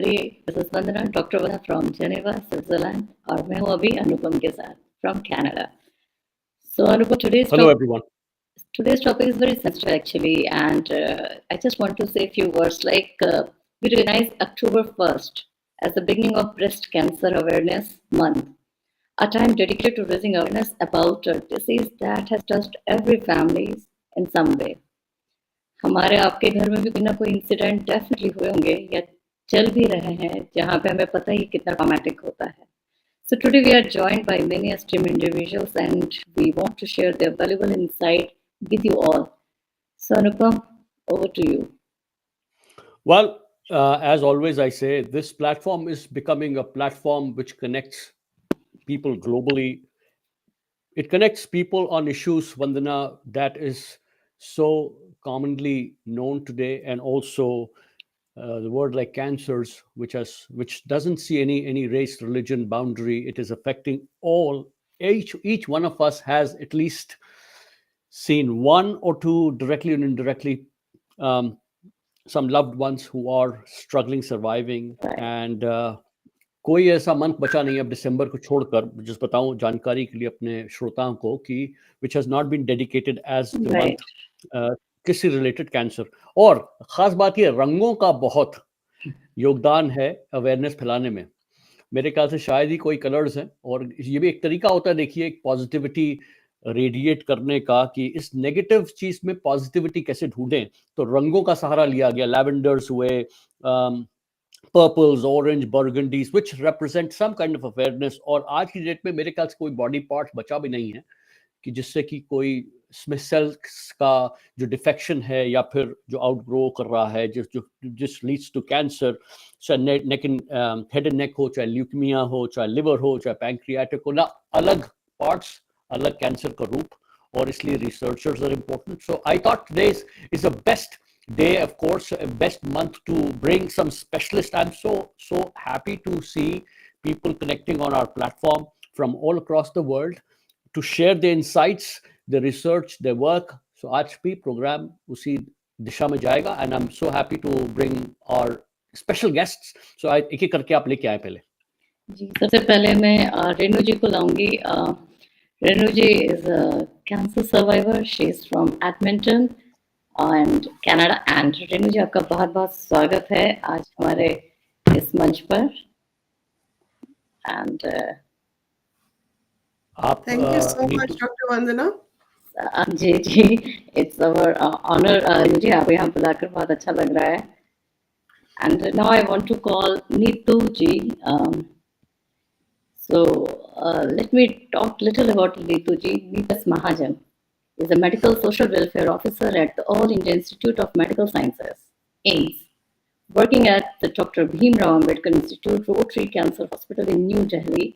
This is Vandana, Dr. Vandana from Geneva, Switzerland, और मैं हूँ अभी अनुपम के साथ from Canada. So Anupam, Hello, everyone. today's topic is very sensitive actually, and I just want to say a few words. We recognize October 1st as the beginning of Breast Cancer Awareness Month, a time dedicated to raising awareness about a disease that has touched every family in some way. हमारे आपके घर में भी कोई ना कोई incident definitely हुए होंगे या चल भी रहे हैं जहाँ पे हमें पता ही कितना ट्रॉमेटिक होता है. So today we are joined by many esteemed individuals and we want to share their valuable insight with you all. So Anupam, over to you. Well, as always, I say this platform is becoming a platform which connects people globally. It connects people on issues, Vandana, that is so commonly known today, and also the word like cancers, which doesn't see any race, religion boundary. It is affecting all. Each one of us has at least seen one or two, directly and indirectly, some loved ones who are struggling, surviving, and कोई ऐसा month बचा नहीं अब दिसंबर को छोड़कर, जिस बताऊं जानकारी के लिए अपने श्रोताओं को कि which has not been dedicated as the month किसी रिलेटेड कैंसर. और खास बात ये रंगों का बहुत योगदान है अवेयरनेस फैलाने में. मेरे ख्याल से शायद ही कोई कलर्स हैं, और ये भी एक तरीका होता है, देखिए, एक पॉजिटिविटी रेडिएट करने का कि इस नेगेटिव चीज में पॉजिटिविटी कैसे ढूंढें. तो रंगों का सहारा लिया गया. लैवेंडर्स हुए, purples, orange, burgundies, which represent some kind of awareness. और आज की डेट में मेरे ख्याल से कोई बॉडी पार्ट बचा भी नहीं है कि जिससे कि कोई सेल्स का जो डिफेक्शन है या फिर जो आउटग्रो कर रहा है, जिस लीड्स टू कैंसर, चाहे हेड एंड नेक हो, चाहे ल्यूकेमिया हो, चाहे लिवर हो, चाहे पैंक्रियाटिक हो, ना अलग पार्ट्स, अलग कैंसर का रूप. और इसलिए researchers are important. So I thought today is the best day, of course, best month to bring some specialists. I'm so happy to see people connecting on our platform from all across the world to share their insights, their research, their work. So आज भी program उसी दिशा में जाएगा, and I'm so happy to bring our special guests. So एक एक करके आप लेके आए पहले. जी, सबसे पहले मैं रेणु जी को लाऊंगी. रेणु जी is a cancer survivor. She is from Edmonton and Canada. And Renu जी, आपका बहुत बहुत स्वागत है आज हमारे इस मंच पर. And thank you so much, Dr. Vandana. Ji, it's our honor. Renu जी, आपको यहाँ बुलाकर बहुत अच्छा लग रहा है. And now I want to call Neetu ji. So let me talk little about Neetu ji. Neetu S Mahajan is a medical social welfare officer at the All India Institute of Medical Sciences, AIIMS, working at the Dr. Bhimrao Ambedkar Institute Rotary Cancer Hospital in New Delhi.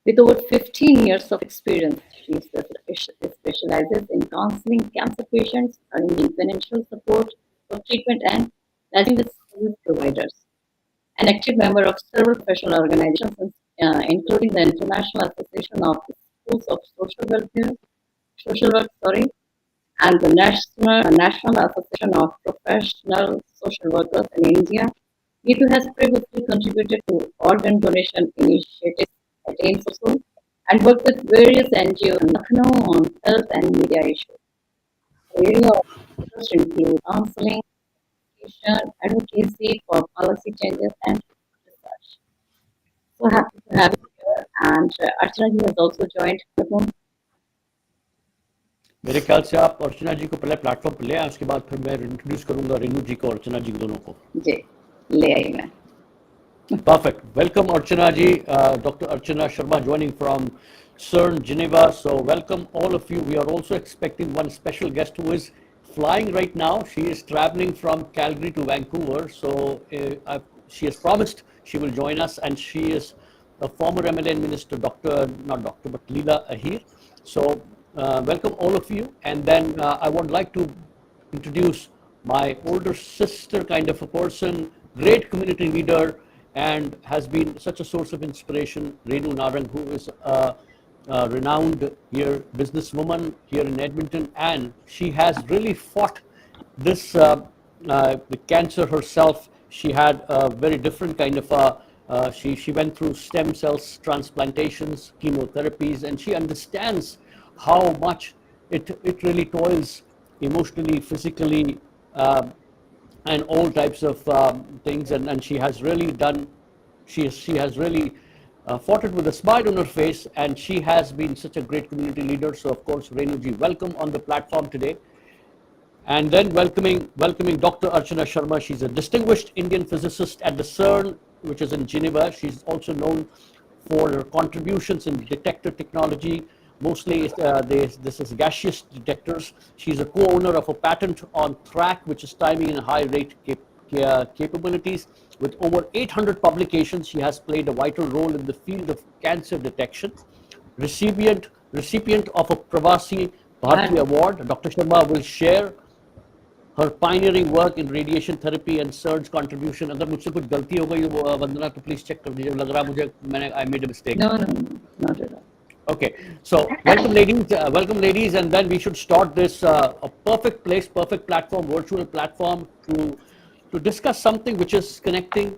With over 15 years of experience, she specializes in counseling cancer patients, arranging financial support for treatment, and liaising with service providers. An active member of several professional organizations, including the International Association of Schools of Social Work, and the National Association of Professional Social Workers in India. Neetu has previously contributed to organ donation initiatives at AIIMS also, and worked with various NGOs in Lucknow on health and media issues. The area of interest include counseling, education, advocacy for policy changes, and research. So happy to have you here. And Archana ji has also joined. मेरे ख्याल से आप अर्चना जी को पहले platform पे ले आए, उसके बाद फिर मैं इंट्रोड्यूस करूंगा रेणु जी को, अर्चना जी दोनों को. जी, ले आई मैं. Perfect. Welcome, Archana ji. Dr. Archana Sharma joining from CERN, Geneva. So welcome all of you. We are also expecting one special guest who is flying right now. She is traveling from Calgary to Vancouver. So she has promised she will join us, and she is a former MLA minister, not doctor, but Leela Ahir. So welcome all of you. And then I would like to introduce my older sister kind of a person, great community leader, and has been such a source of inspiration, Renu Narang, who is a renowned businesswoman here in Edmonton, and she has really fought this the cancer herself. She had a very different kind of she went through stem cells transplantations, chemotherapies, and she understands how much it really toils emotionally, physically, and all types of things. And she has really done, she has really fought it with a smile on her face, and she has been such a great community leader. So of course, Renuji, welcome on the platform today. And then welcoming Dr. Archana Sharma. She's a distinguished Indian physicist at the CERN, which is in Geneva. She's also known for her contributions in detector technology. Mostly, this is gaseous detectors. She's a co-owner of a patent on track, which is timing and high rate capabilities. With over 800 publications, she has played a vital role in the field of cancer detection. Recipient of a Pravasi Bharati Award, Dr. Sharma will share her pioneering work in radiation therapy and CERN's contribution. अगर मुझसे कुछ गलती हो गई वंदना तो please check कर दीजिए. लग रहा मुझे मैंने I made a mistake. No, not at all. Okay, so welcome ladies, and then we should start this a perfect place, perfect platform, virtual platform to discuss something which is connecting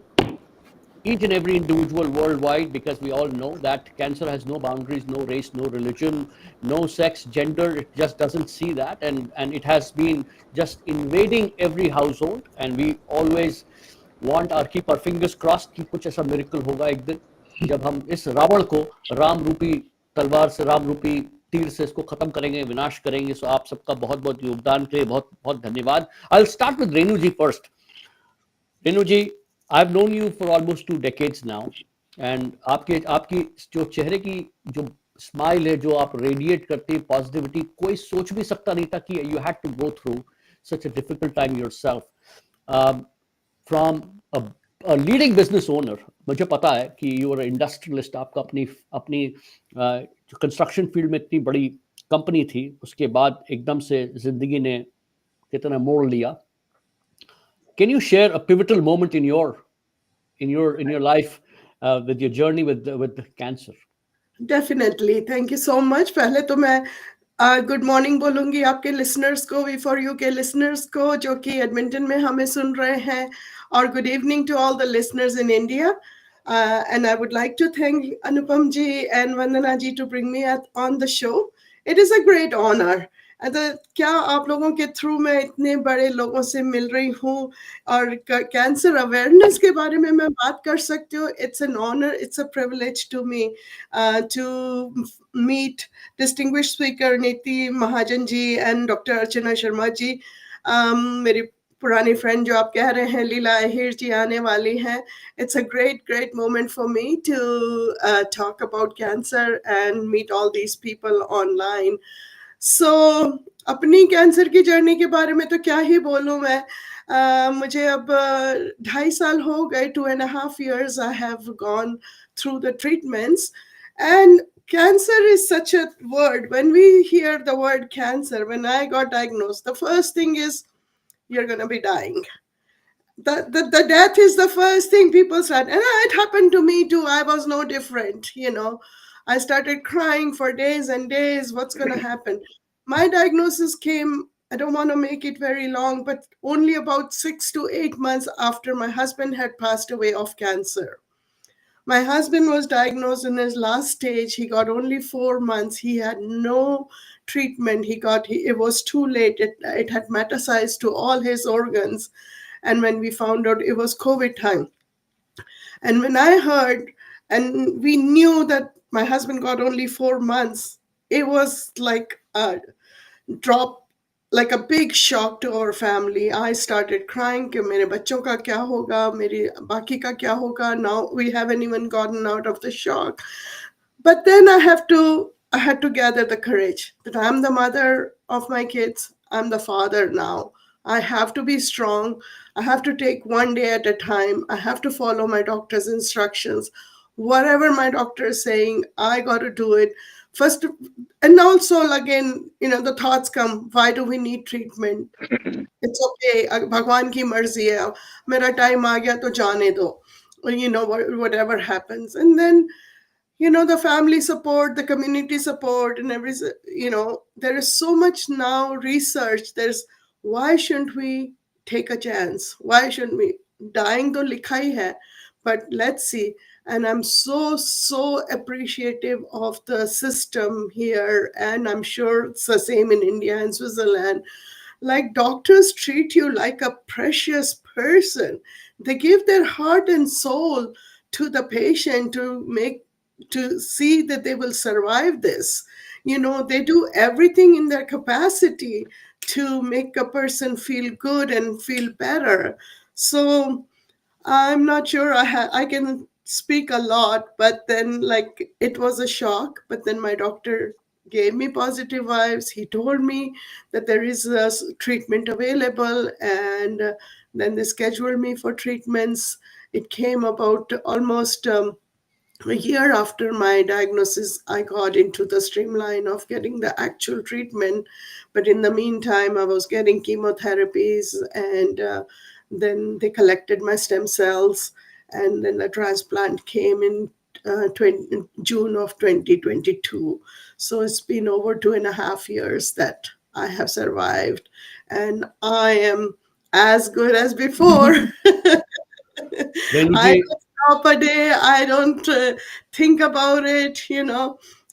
each and every individual worldwide, because we all know that cancer has no boundaries, no race, no religion, no sex, gender. It just doesn't see that, and it has been just invading every household, and we always want our keep our fingers crossed कि कुछ ऐसा miracle होगा एक दिन जब हम इस रावण को राम रूपी तलवार से, राम रूपी तीर से इसको खत्म करेंगे, विनाश करेंगे. सो आप सबका बहुत बहुत योगदान के लिए बहुत बहुत धन्यवाद. I'll start with Renu ji first. Renu ji, I've known you for almost 2 decades now, and आपकी जो चेहरे की जो स्माइल है, जो आप रेडिएट करते हैं पॉजिटिविटी, कोई सोच भी सकता नहीं था कि you had to go through such a difficult time yourself. From a leading business owner, मुझे पता है कि you are an industrialist, आपका अपनी जो कंस्ट्रक्शन फील्ड में इतनी बड़ी कंपनी थी, उसके बाद एकदम से जिंदगी ने कितना मोड़ लिया. Can you share a pivotal moment in your life with your journey with the cancer? Definitely. Thank you so much. पहले तो मैं गुड मॉर्निंग बोलूंगी आपके लिसनर्स को, वी फॉर यू के लिसनर्स को जो कि एडमिंटन में हमें सुन रहे हैं, और good evening to all the listeners in India. And I would like to thank Anupam ji and Vandana ji to bring me on the show. It is a great honor. क्या आप लोगों के through मैं इतने बड़े लोगों से मिल रही हूँ और कैंसर अवेयरनेस के बारे में मैं बात कर सकती हूँ. It's an honour, it's a privilege to me to meet distinguished speaker Neetu Mahajan ji and Dr. Archana Sharma ji. मेरी पुरानी फ्रेंड जो आप कह रहे हैं लीला अहिर जी आने वाली हैं. It's a great moment for me to talk about cancer and meet all these people online. So अपनी कैंसर की जर्नी के बारे में तो क्या ही बोलूं मैं. मुझे अब 2.5 साल हो गए, 2.5 years I have gone through the treatments. And cancer is such a word. When we hear the word cancer, when I got diagnosed, the first thing is you're going to be dying. The death is the first thing people said. And it happened to me too. I was no different, you know. I started crying for days and days. What's going to happen? My diagnosis came, I don't want to make it very long, but only about 6 to 8 months after my husband had passed away of cancer. My husband was diagnosed in his last stage. He got only 4 months. He had no treatment. It was too late. It had metastasized to all his organs. And when we found out, it was COVID time. And when I heard, and we knew that my husband got only 4 months, it was like a drop, like a big shock to our family. I started crying कि मेरे बच्चों का क्या होगा, मेरी बाकी का क्या होगा. Now we haven't even gotten out of the shock. But then I had to gather the courage that I'm the mother of my kids. I'm the father now. I have to be strong. I have to take one day at a time. I have to follow my doctor's instructions. Whatever my doctor is saying, I got to do it. First, and also again, you know, the thoughts come, why do we need treatment? It's okay, Bhagwan ki marzi hai, mera time aa gaya to jaane do, you know, whatever happens. And then, you know, the family support, the community support, and everything, you know, there is so much now research. Why shouldn't we take a chance? Why shouldn't we? dying to likha hi hai, but let's see. And I'm so appreciative of the system here, and I'm sure it's the same in India and Switzerland. Like, doctors treat you like a precious person. They give their heart and soul to the patient to see that they will survive this. They do everything in their capacity to make a person feel good and feel better. So I'm not sure I can speak a lot, but then, like, it was a shock. But then my doctor gave me positive vibes. He told me that there is a treatment available, and then they scheduled me for treatments. It came about almost a year after my diagnosis. I got into the streamline of getting the actual treatment. But in the meantime, I was getting chemotherapies, and then they collected my stem cells, and then the transplant came in June of 2022. So it's been over 2.5 years that I have survived, and I am as good as before. I Renuji, don't stop a day. I don't think about it.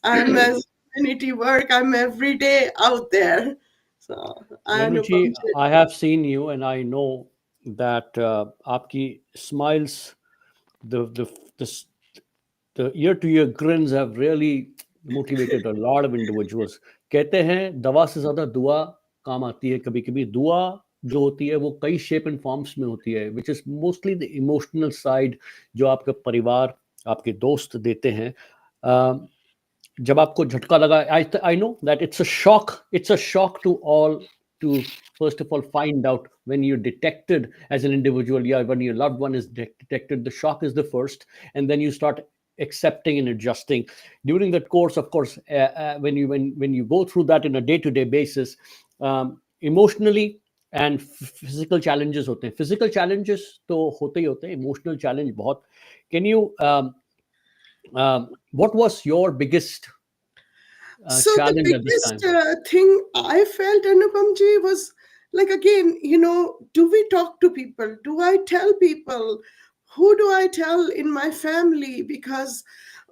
I'm as community work. I'm every day out there. So, Anupam. Renuji, I have seen you, and I know that आपकी smiles, the the the year-to-year grins have really motivated a lot of individuals. कहते हैं दवा से ज़्यादा दुआ काम आती है. कभी कभी दुआ जो होती है वो कई शेप एंड फॉर्म्स में होती है, which is mostly the emotional side जो आपका परिवार, आपके दोस्त देते हैं. जब आपको झटका लगा, I know that it's a shock to all to first of all find out when you're detected as an individual, yeah, when your loved one is detected. The shock is the first, and then you start accepting and adjusting during that course. Of course, when you go through that in a day-to-day basis, emotionally and physical challenges hote hain. Physical challenges to hote hi hote hain, emotional challenge bahut. Can you what was your biggest So the challenge at this biggest time? thing I felt, Anupam ji, was like, again, do we talk to people? Do I tell people? Who do I tell in my family? Because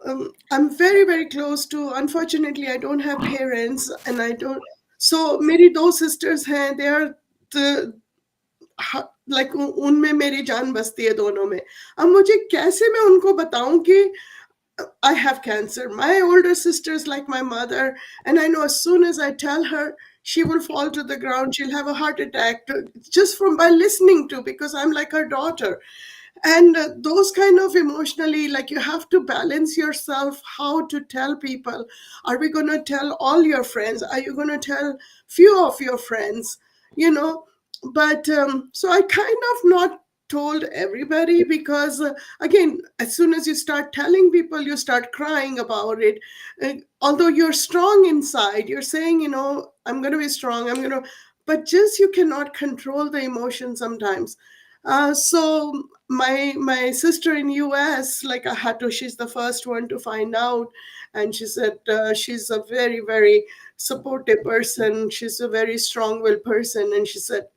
I'm very, very close to, unfortunately, I don't have parents, and I don't. So, मेरी दो sisters हैं, they are the like उनमें मेरी जान बसती है दोनों में. अब मुझे कैसे मैं उनको बताऊं कि I have cancer. My older sister is like my mother, and I know as soon as I tell her, she will fall to the ground. She'll have a heart attack just from by listening to, because I'm like her daughter. And those kind of emotionally, like, you have to balance yourself how to tell people. Are we going to tell all your friends? Are you going to tell few of your friends? You know, but so I kind of not told everybody, because again, as soon as you start telling people, you start crying about it. Although you're strong inside, you're saying, I'm going to be strong, I'm going to, but just you cannot control the emotion sometimes. So my sister in US, like, I had to, she's the first one to find out, and she said she's a very, very supportive person, she's a very strong-willed person, and she said,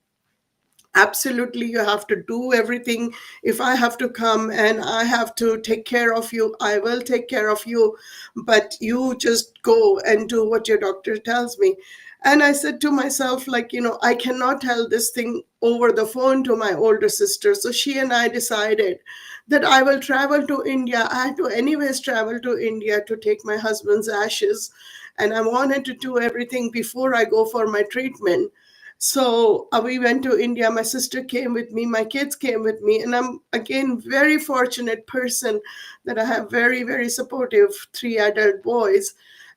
absolutely, you have to do everything. If I have to come and I have to take care of you, I will take care of you, but you just go and do what your doctor tells me. And I said to myself, like, I cannot tell this thing over the phone to my older sister. So she and I decided that I will travel to India. I had to anyways travel to India to take my husband's ashes, and I wanted to do everything before I go for my treatment. So we went to India. My sister came with me. My kids came with me. And I'm, again, very fortunate person that I have very, very supportive 3 adult boys.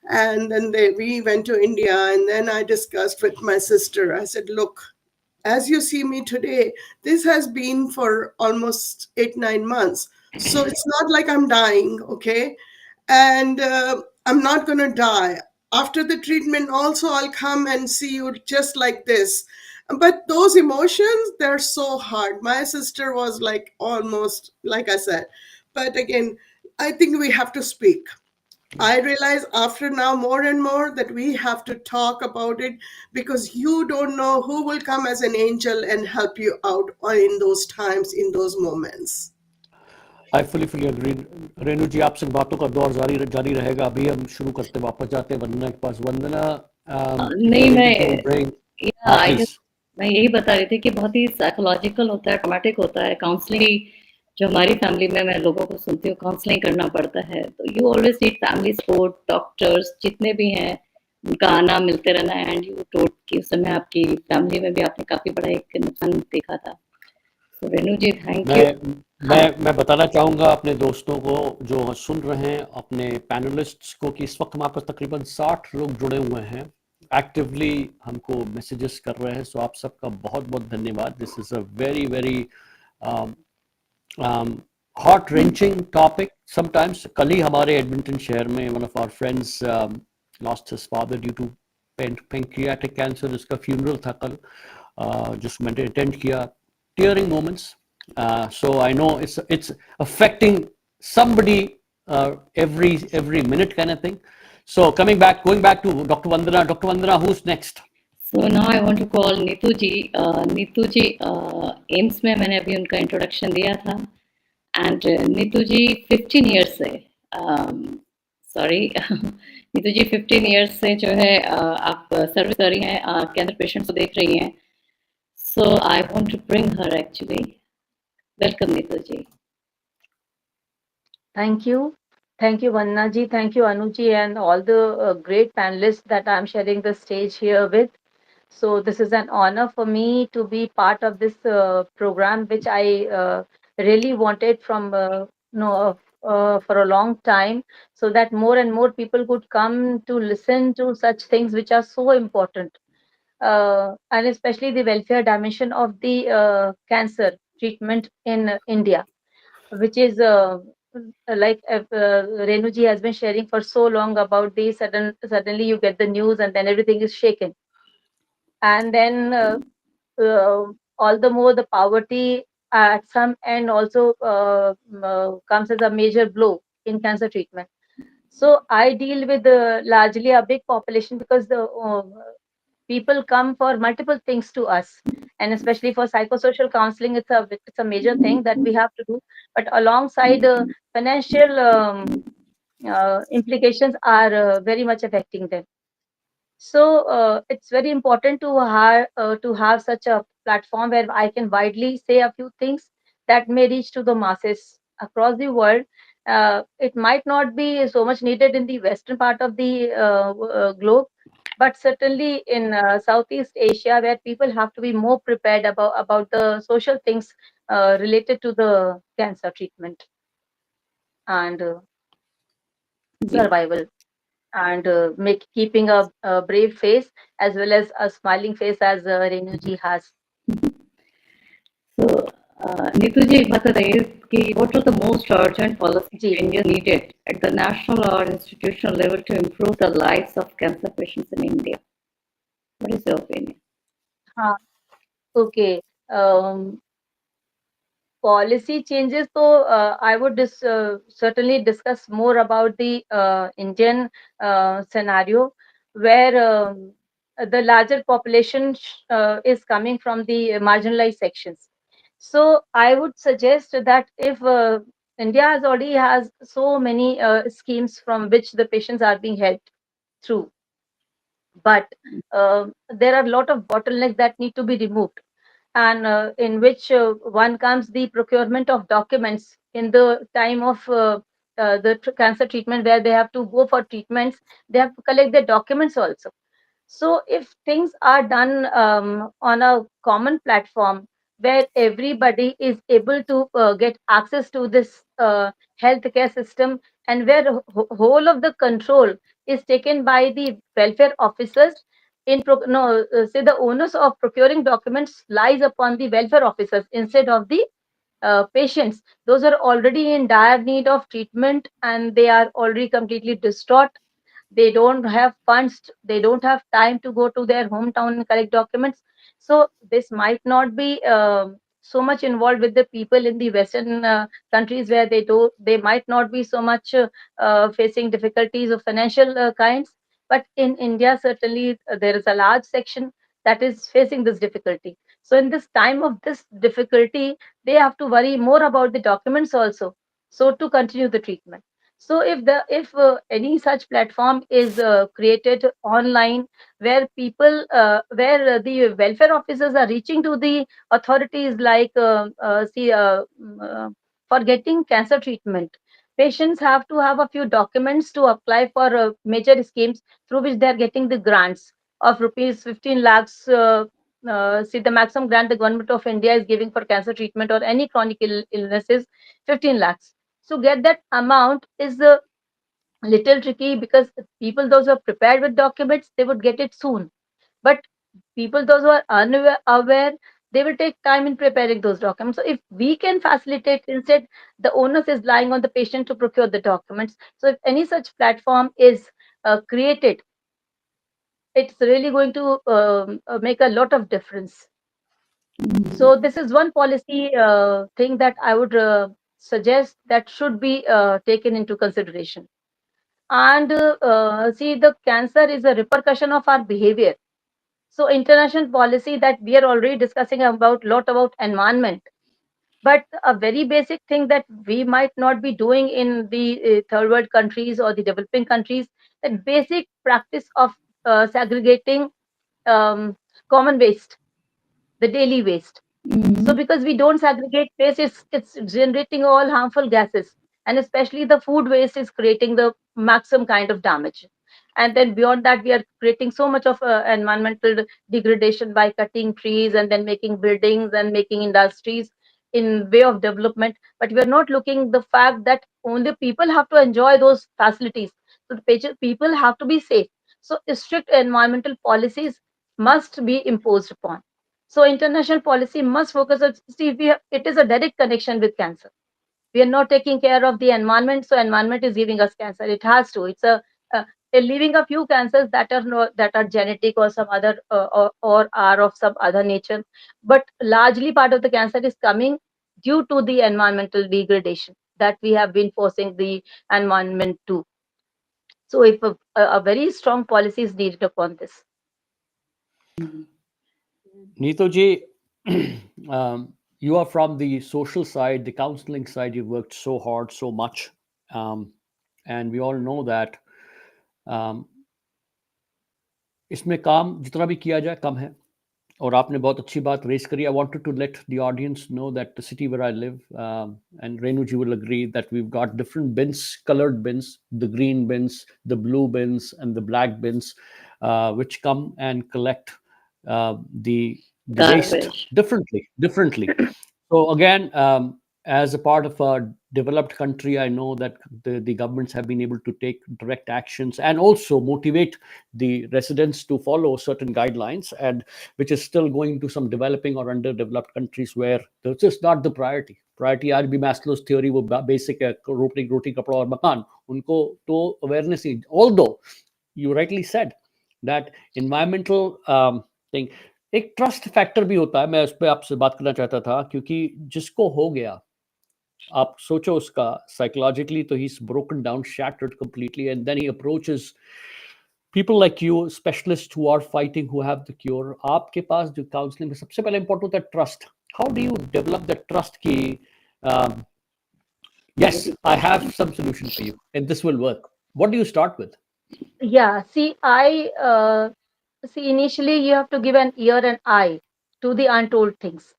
And then we went to India. And then I discussed with my sister. I said, look, as you see me today, this has been for almost 8-9 months. So it's not like I'm dying, okay? And I'm not going to die. After the treatment, also, I'll come and see you just like this. But those emotions, they're so hard. My sister was like almost, like I said. But again, I think we have to speak. I realize after now more and more that we have to talk about it, because you don't know who will come as an angel and help you out in those times, in those moments. I fully agree. Renu ji, आपसे बातों का दौर जारी जारी रहेगा। अभी हम शुरू करते, वापस जाते हैं वंदना के पास। वंदना, नहीं, मैं हाँ आई प्लीज। जस्ट मैं यही बता रही थी कि बहुत ही साइकोलॉजिकल होता है, ट्रॉमेटिक होता है। काउंसलिंग जो हमारी फैमिली में मैं लोगों को सुनती हूँ, काउंसलिंग करना पड़ता है, तो you always need family support, doctors जितने भी हैं उनका आना मिलते रहना। एंड यू टोल्ड कि उस समय आपकी फैमिली में भी आपने काफी बड़ा एक नुकसान देखा था। सो रेणु जी, थैंक यू। मैं बताना चाहूँगा अपने दोस्तों को जो सुन रहे हैं, अपने पैनलिस्ट्स को, कि इस वक्त हमारे पास तकरीबन 60 लोग जुड़े हुए हैं, एक्टिवली हमको मैसेजेस कर रहे हैं। सो आप सबका बहुत बहुत धन्यवाद। This is a very very heart wrenching topic sometimes. कल ही हमारे एडमिंटन शहर में one of our friends lost his father due to pancreatic cancer. उसका फ्यूनरल था कल, जिसको मैंने अटेंड किया। Tearing moments. So I know it's affecting somebody every minute, kind of thing. So going back to Dr. Vandana. Dr. Vandana, who's next? So now I want to call Neetu ji. Neetu ji AIIMS में मैंने अभी उनका introduction दिया था। And Neetu ji 15 years से, sorry Neetu ji 15 years से जो है आप सर्विस कर रही हैं, कैंसर पेशेंट्स को देख रही हैं। So I want to bring her actually. Welcome Neetu ji. Thank you. Thank you, Vanna ji. Thank you, Anu ji, and all the great panelists that I'm sharing the stage here with. So this is an honor for me to be part of this program, which I really wanted from no, for a long time, so that more and more people could come to listen to such things which are so important, and especially the welfare dimension of the cancer treatment in India, which is like Renu ji has been sharing for so long about the suddenly you get the news and then everything is shaken, and then all the more the poverty at some end also comes as a major blow in cancer treatment. So I deal with largely a big population, because the people come for multiple things to us, and especially for psychosocial counseling, it's a major thing that we have to do. But alongside financial implications are very much affecting them. So it's very important to have such a platform where I can widely say a few things that may reach to the masses across the world. It might not be so much needed in the western part of the globe, but certainly in Southeast Asia, where people have to be more prepared about the social things related to the cancer treatment and survival, and keeping a brave face as well as a smiling face, as Renu ji has. So Neetu ji, एक बात बताइए कि what are the most urgent policy ji changes needed at the national or institutional level to improve the lives of cancer patients in India? What is your opinion? हाँ, okay. Policy changes, so I would certainly discuss more about the Indian scenario, where the larger population is coming from the marginalized sections. So I would suggest that if India already has so many schemes from which the patients are being helped through, but there are a lot of bottlenecks that need to be removed, and in which one comes the procurement of documents in the time of the cancer treatment, where they have to go for treatments, they have to collect their documents also. So if things are done on a common platform where everybody is able to get access to this healthcare system, and where whole of the control is taken by the welfare officers, say the onus of procuring documents lies upon the welfare officers instead of the patients. Those are already in dire need of treatment, and they are already completely distraught. They don't have funds, they don't have time to go to their hometown and collect documents. So this might not be so much involved with the people in the Western countries, where they might not be so much facing difficulties of financial kinds. But in India, certainly there is a large section that is facing this difficulty. So in this time of this difficulty, they have to worry more about the documents also, so to continue the treatment. So if any such platform is created online, where people the welfare officers are reaching to the authorities, like for getting cancer treatment, patients have to have a few documents to apply for major schemes through which they are getting the grants of rupees 15 lakhs. See, the maximum grant the government of India is giving for cancer treatment or any chronic illnesses, 15 lakhs. So get that amount is little tricky, because people those who are prepared with documents, they would get it soon. But people those who are unaware, they will take time in preparing those documents. So if we can facilitate, instead the onus is lying on the patient to procure the documents. So if any such platform is created, it's really going to make a lot of difference. So this is one policy thing that I would suggest that should be taken into consideration. And see, the cancer is a repercussion of our behavior. So international policy that we are already discussing about lot about environment, but a very basic thing that we might not be doing in the third world countries or the developing countries, that basic practice of segregating um, common waste, the daily waste. So because we don't segregate waste, it's generating all harmful gases, and especially the food waste is creating the maximum kind of damage. And then beyond that, we are creating so much of environmental degradation by cutting trees and then making buildings and making industries in way of development. But we are not looking the fact that only people have to enjoy those facilities. So the people have to be safe. So strict environmental policies must be imposed upon. So international policy must focus on, see, it is a direct connection with cancer. We are not taking care of the environment, so environment is giving us cancer. It has to. It's leaving a few cancers that are that are genetic or some other or are of some other nature, but largely part of the cancer is coming due to the environmental degradation that we have been forcing the environment to. So if a very strong policy is needed upon this. Neetu ji, you are from the social side, the counseling side. You worked so hard, so much, um, and we all know that um, इसमें काम जितना भी किया जाए कम है. और आपने बहुत अच्छी बात रेस करी. I wanted to let the audience know that the city where I live, and Renu ji will agree, that we've got different bins, colored bins, the green bins, the blue bins, and the black bins, which come and collect the waste Garbage. differently. So again, as a part of a developed country, I know that the governments have been able to take direct actions and also motivate the residents to follow certain guidelines, and which is still going to some developing or underdeveloped countries where this is not the priority. Priority आज भी Maslow's theory वो basic है, रोटी रोटी कपड़ा और मकान, उनको तो awareness he. Although you rightly said that environmental thing, एक ट्रस्ट फैक्टर भी होता है. मैं उस पर आपसे बात करना चाहता था, क्योंकि जिसको हो गया, आप सोचो उसका साइकोलॉजिकली, तो he's broken down, shattered completely, and then he approaches people like you, specialists who are fighting, who have the cure. आपके पास जो काउंसलिंग में सबसे पहले इंपॉर्टेंट होता है trust. How do you develop that trust की yes, I have some solution for you and this will work? What do you start with? Yeah, see, initially you have to give an ear and eye to the untold things.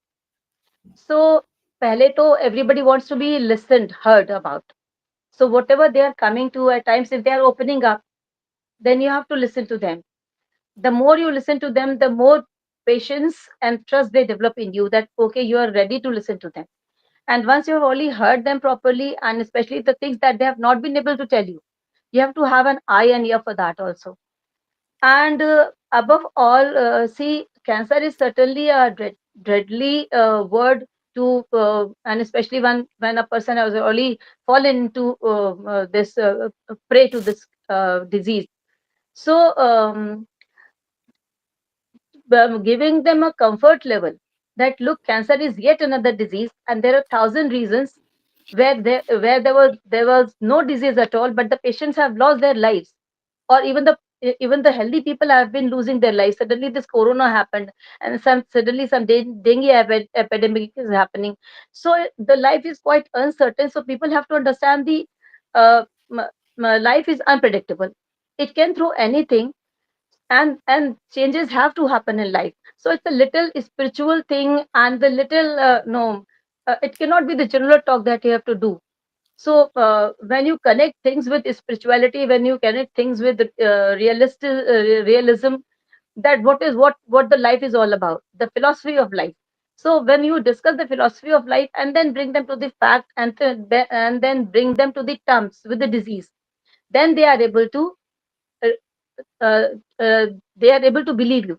So, pehle to everybody wants to be listened, heard about. So, whatever they are coming to at times, if they are opening up, then you have to listen to them. The more you listen to them, the more patience and trust they develop in you, that, okay, you are ready to listen to them. And once you have only heard them properly, and especially the things that they have not been able to tell you have to have an eye and ear for that also. And above all, see, cancer is certainly a deadly word to, and especially when a person has already fallen into this prey to this disease. So, giving them a comfort level that look, cancer is yet another disease, and there are thousand reasons where there was no disease at all, but the patients have lost their lives, or even the healthy people have been losing their lives. Suddenly this corona happened, and suddenly some dengue epidemic is happening. So the life is quite uncertain, so people have to understand the uh, life is unpredictable. It can throw anything, and changes have to happen in life. So it's a little spiritual thing, and the little no it cannot be the general talk that you have to do. So when you connect things with spirituality, when you connect things with realism, that what the life is all about, the philosophy of life. So when you discuss the philosophy of life and then bring them to the fact, and then bring them to the terms with the disease, then uh, uh, uh, they are able to believe you.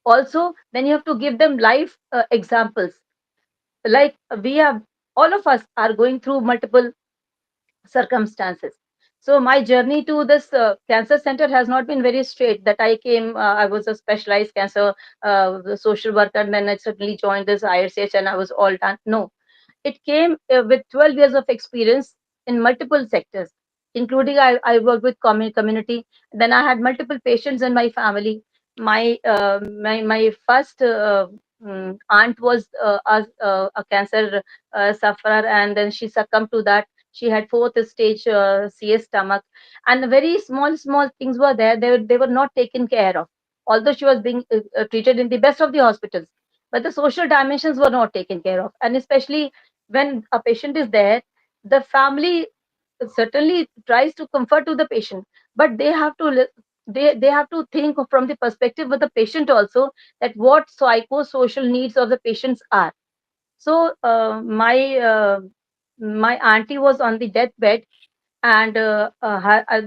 Also, then you have to give them life examples. Like we have, all of us are going through multiple circumstances. So my journey to this cancer center has not been very straight. That I came, I was a specialized cancer social worker, and then I suddenly joined this IRCH and I was all done. No, it came with 12 years of experience in multiple sectors, including I worked with community. Then I had multiple patients in my family. My first aunt was a cancer sufferer, and then she succumbed to that. She had fourth stage CS stomach, and very small things were there. They were not taken care of, although she was being treated in the best of the hospitals. But the social dimensions were not taken care of, and especially when a patient is there, the family certainly tries to comfort to the patient, but they have to think from the perspective of the patient also, that what psychosocial needs of the patients are. So my auntie was on the deathbed, and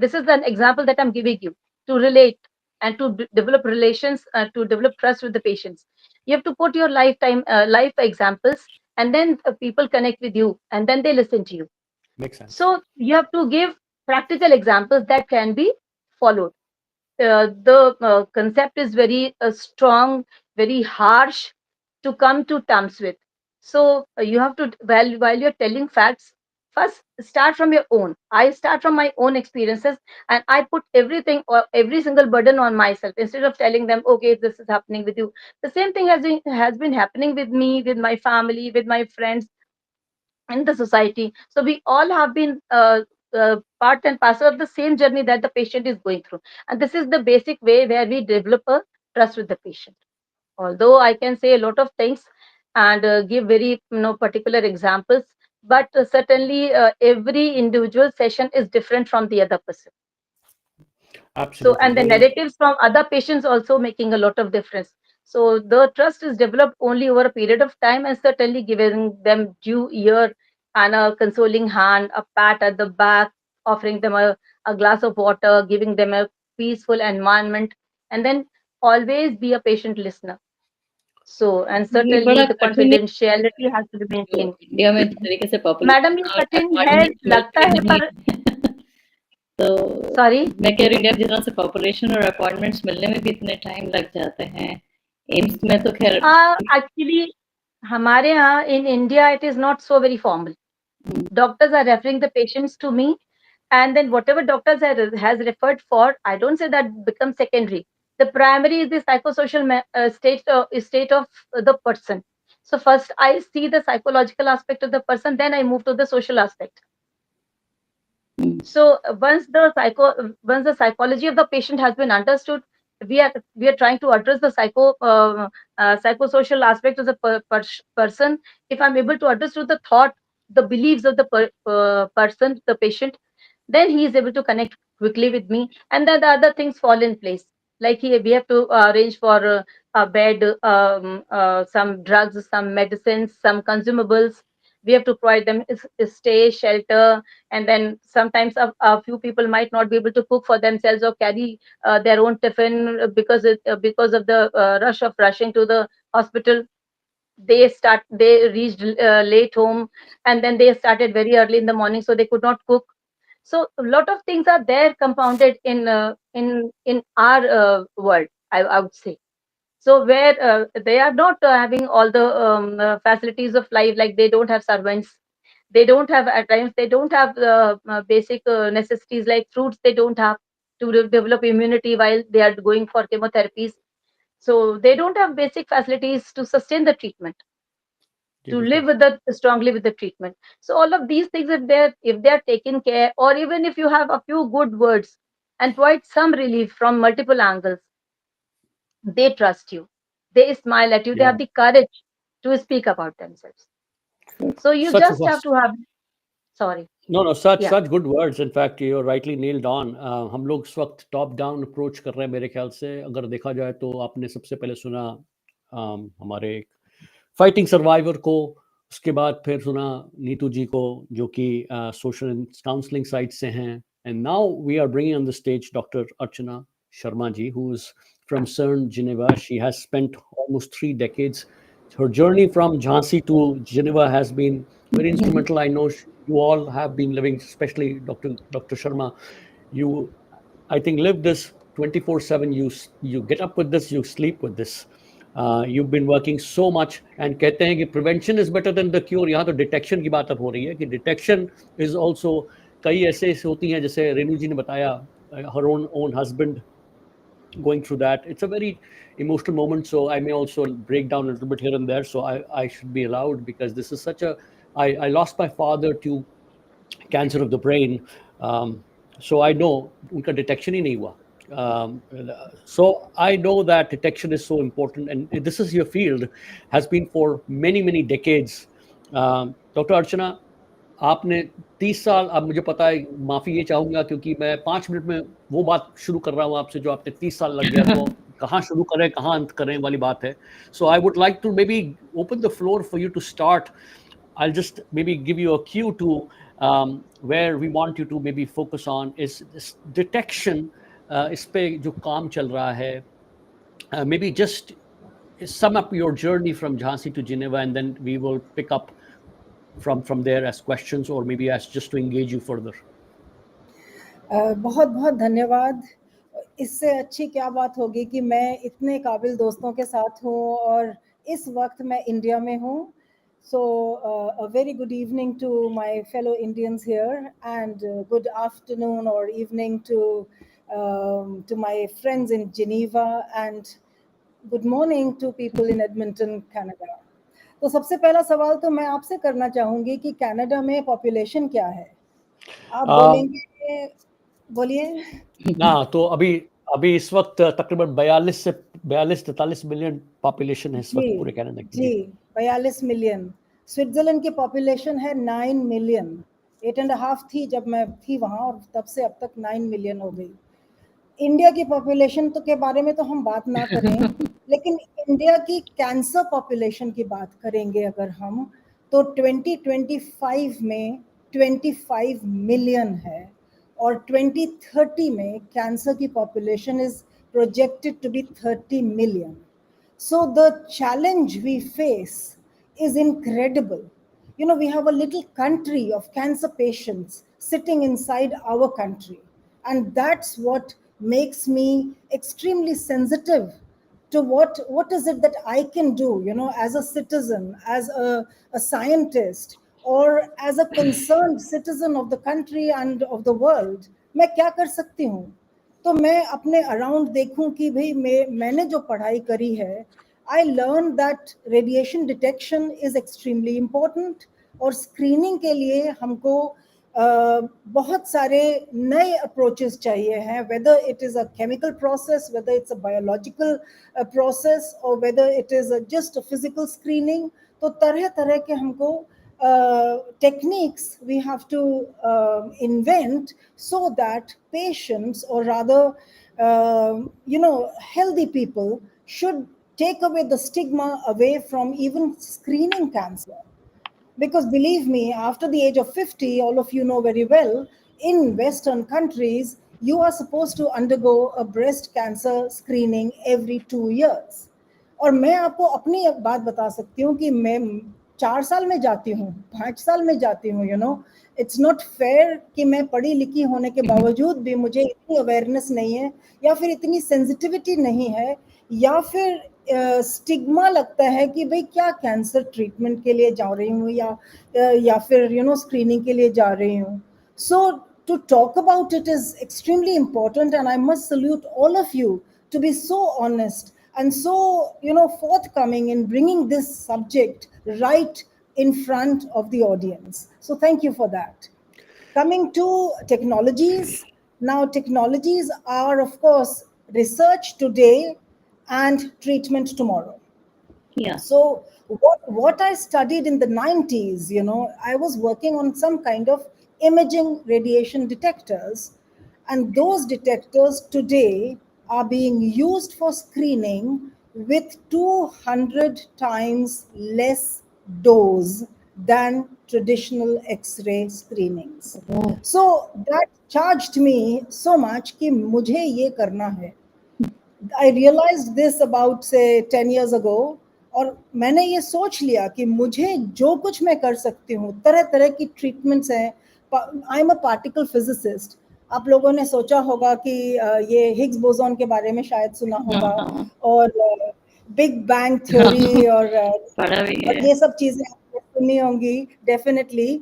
this is an example that I'm giving you to relate and to develop relations, to develop trust with the patients. You have to put your life examples, and then people connect with you, and then they listen to you. Makes sense. So you have to give practical examples that can be followed. The concept is very strong, very harsh to come to terms with. So you have to, while you're telling facts, first start from your own. I start from my own experiences, and I put everything or every single burden on myself instead of telling them, okay, this is happening with you. The same thing has been happening with me, with my family, with my friends, in the society. So we all have been part and parcel of the same journey that the patient is going through, and this is the basic way where we develop a trust with the patient. Although I can say a lot of things and give very particular examples, but certainly every individual session is different from the other person. So, Absolutely. and the narratives from other patients also making a lot of difference. So the trust is developed only over a period of time, and certainly giving them due ear and a consoling hand, a pat at the back, offering them a glass of water, giving them a peaceful environment, and then always be a patient listener. So, and ये certainly बड़ा the कठिन है confidentiality has to be जो maintained. India में जिस तरीके से madam, ये पॉपुलेशन और कठिन है अपॉइंटमेंट लगता मिलते है, नहीं पर तो सॉरी। मैं कह रही हूँ इंडिया में जिस तरह से पॉपुलेशन और अपॉइंटमेंट्स मिलने में भी इतने टाइम लग जाते हैं एम्स में तो खैर Actually, हमारे यहाँ in India it is not so very formal. Doctors are referring the patients to me, and then whatever doctors has referred for, I don't say that becomes secondary. The primary is the psychosocial state of the person. So first I see the psychological aspect of the person, then I move to the social aspect. So once the psychology of the patient has been understood, we are trying to address the psychosocial aspect of the person. If I'm able to address to the thought, the beliefs of the person, the patient, then he is able to connect quickly with me, and then the other things fall in place. Like we have to arrange for a bed, some drugs, some medicines, some consumables. We have to provide them stay, shelter, and then sometimes a few people might not be able to cook for themselves or carry their own tiffin because of the rushing to the hospital. They reached late home, and then they started very early in the morning, so they could not cook. So a lot of things are there compounded in our world, I would say. So where they are not having all the facilities of life, like they don't have servants, they don't have, at times they don't have the basic necessities like fruits, they don't have to develop immunity while they are going for chemotherapies. So they don't have basic facilities to sustain the treatment, जी to बिल्कुल live with the strongly with the treatment. So all of these things, if they are taken care, or even if you have a few good words and provide some relief from multiple angles, they trust you, they smile at you, they या have the courage to speak about themselves. So you such just have to have, sorry, no no such yeah. Such good words in fact you rightly nailed on हम लोग इस वक्त top down approach कर रहे हैं मेरे ख्याल से अगर देखा जाए तो आपने सबसे पहले सुना हमारे फाइटिंग सर्वाइवर को उसके बाद फिर सुना नीतू जी को जो कि सोशल काउंसलिंग साइट से हैं and now we are bringing on the stage doctor Archana Sharma ji who is from CERN Geneva. She has spent almost 3 decades. Her journey from Jhansi to Geneva has been very instrumental. I know you all have been living, especially Dr. Sharma. You, I think, live this 24/7. You get up with this, you sleep with this. You've been working so much, and कहते हैं कि prevention is better than the cure. यहाँ तो detection की बात अब हो रही है कि detection is also कई ऐसे होती हैं जैसे रेनू जी ने बताया her own husband going through that. It's a very emotional moment, so I may also break down a little bit here and there, so I should be allowed because this is such a I lost my father to cancer of the brain, so I know unka detection hi nahi hua. So I know that detection is so important, and this is your field, has been for many decades. Dr. Archana, आपने 30 साल, अब मुझे पता है, माफ़ी ये चाहूँगा क्योंकि मैं 5 मिनट में वो बात शुरू कर रहा हूँ आपसे जो आपने 30 साल लग गया, तो कहाँ शुरू करें कहाँ अंत करें वाली बात है. So I would like to maybe open the floor for you to start. I'll just maybe give you a cue to where we want you to maybe focus on is this detection. इस पे जो काम चल रहा है, maybe just sum up your journey from Jhansi to Geneva, and then we will pick up from there as questions or maybe as just to engage you further. बहुत बहुत धन्यवाद. इससे अच्छी क्या बात होगी कि मैं इतने काबिल दोस्तों के साथ हूँ और इस वक्त मैं इंडिया में हूँ. So a very good evening to my fellow Indians here, and good afternoon or evening to my friends in Geneva, and good morning to people in Edmonton, Canada. तो सबसे पहला सवाल तो मैं आपसे करना चाहूँगी कि कनाडा में पॉपुलेशन क्या है? आप बोलेंगे, बोलिए. ना तो अभी इस वक्त तकरीबन 42-43 मिलियन पॉपुलेशन है इस वक्त पूरे कनाडा की. जी 42 मिलियन. स्विट्जरलैंड की पॉपुलेशन है 9 मिलियन. 8.5 थी जब मैं थी वहाँ, और तब से अब तक 9 मिलियन हो गई. इंडिया की पॉपुलेशन तो के बारे में तो हम बात ना करें, लेकिन इंडिया की कैंसर पॉपुलेशन की बात करेंगे अगर हम, तो 2025 में 25 मिलियन है, और 2030 में कैंसर की population is projected to be 30 million. So the challenge we face is incredible. You know, we have a little country of cancer patients sitting inside our country, and that's what makes me extremely sensitive to what is it that I can do, you know, as a citizen, as a scientist, or as a concerned citizen of the country and of the world. मैं क्या कर सकती हूँ? तो मैं अपने around देखूं कि भाई मैंने जो पढ़ाई करी है, I learn that radiation detection is extremely important, और स्क्रीनिंग के लिए हमको बहुत सारे नए अप्रोचेस चाहिए हैं, whether it is a chemical process, whether it's a biological process, और whether it is just physical screening. तो तरह तरह के हमको techniques we have to invent so that patients, or rather you know, healthy people should take away the stigma away from even screening cancer. Because believe me, after the age of 50, all of you know very well, in Western countries you are supposed to undergo a breast cancer screening every 2 years. और मैं आपको अपनी बात बता सकती हूँ कि मैं 4 साल में जाती हूँ, 5 साल में जाती हूँ. You know, it's not fair कि मैं पढ़ी लिखी होने के बावजूद भी मुझे इतनी अवेयरनेस नहीं है, या फिर इतनी सेंसिटिविटी नहीं है, या फिर स्टिग्मा लगता है कि भाई क्या कैंसर ट्रीटमेंट के लिए जा रही हूँ या फिर स्क्रीनिंग के लिए जा रही हूँ. So to talk about it is extremely important, and I must salute all of you to be so honest and so forthcoming in bringing this subject right in front of the audience. So thank you for that. Coming to technologies, now technologies are, of course, research today and treatment tomorrow. Yeah. So what I studied in the 90s, I was working on some kind of imaging radiation detectors, and those detectors today are being used for screening with 200 times less dose than traditional X-ray screenings. Oh. So that charged me so much कि मुझे ये करना है. I realized this about say 10 years ago, और मैंने ये सोच लिया कि मुझे जो कुछ मैं कर सकती हूँ, तरह तरह की ट्रीटमेंट्स हैं. I am a particle physicist. आप लोगों ने सोचा होगा कि ये हिग्स बोसॉन के बारे में शायद सुना होगा, और बिग बैंग थ्योरी और ये सब चीजें आपने सुनी होंगी डेफिनेटली.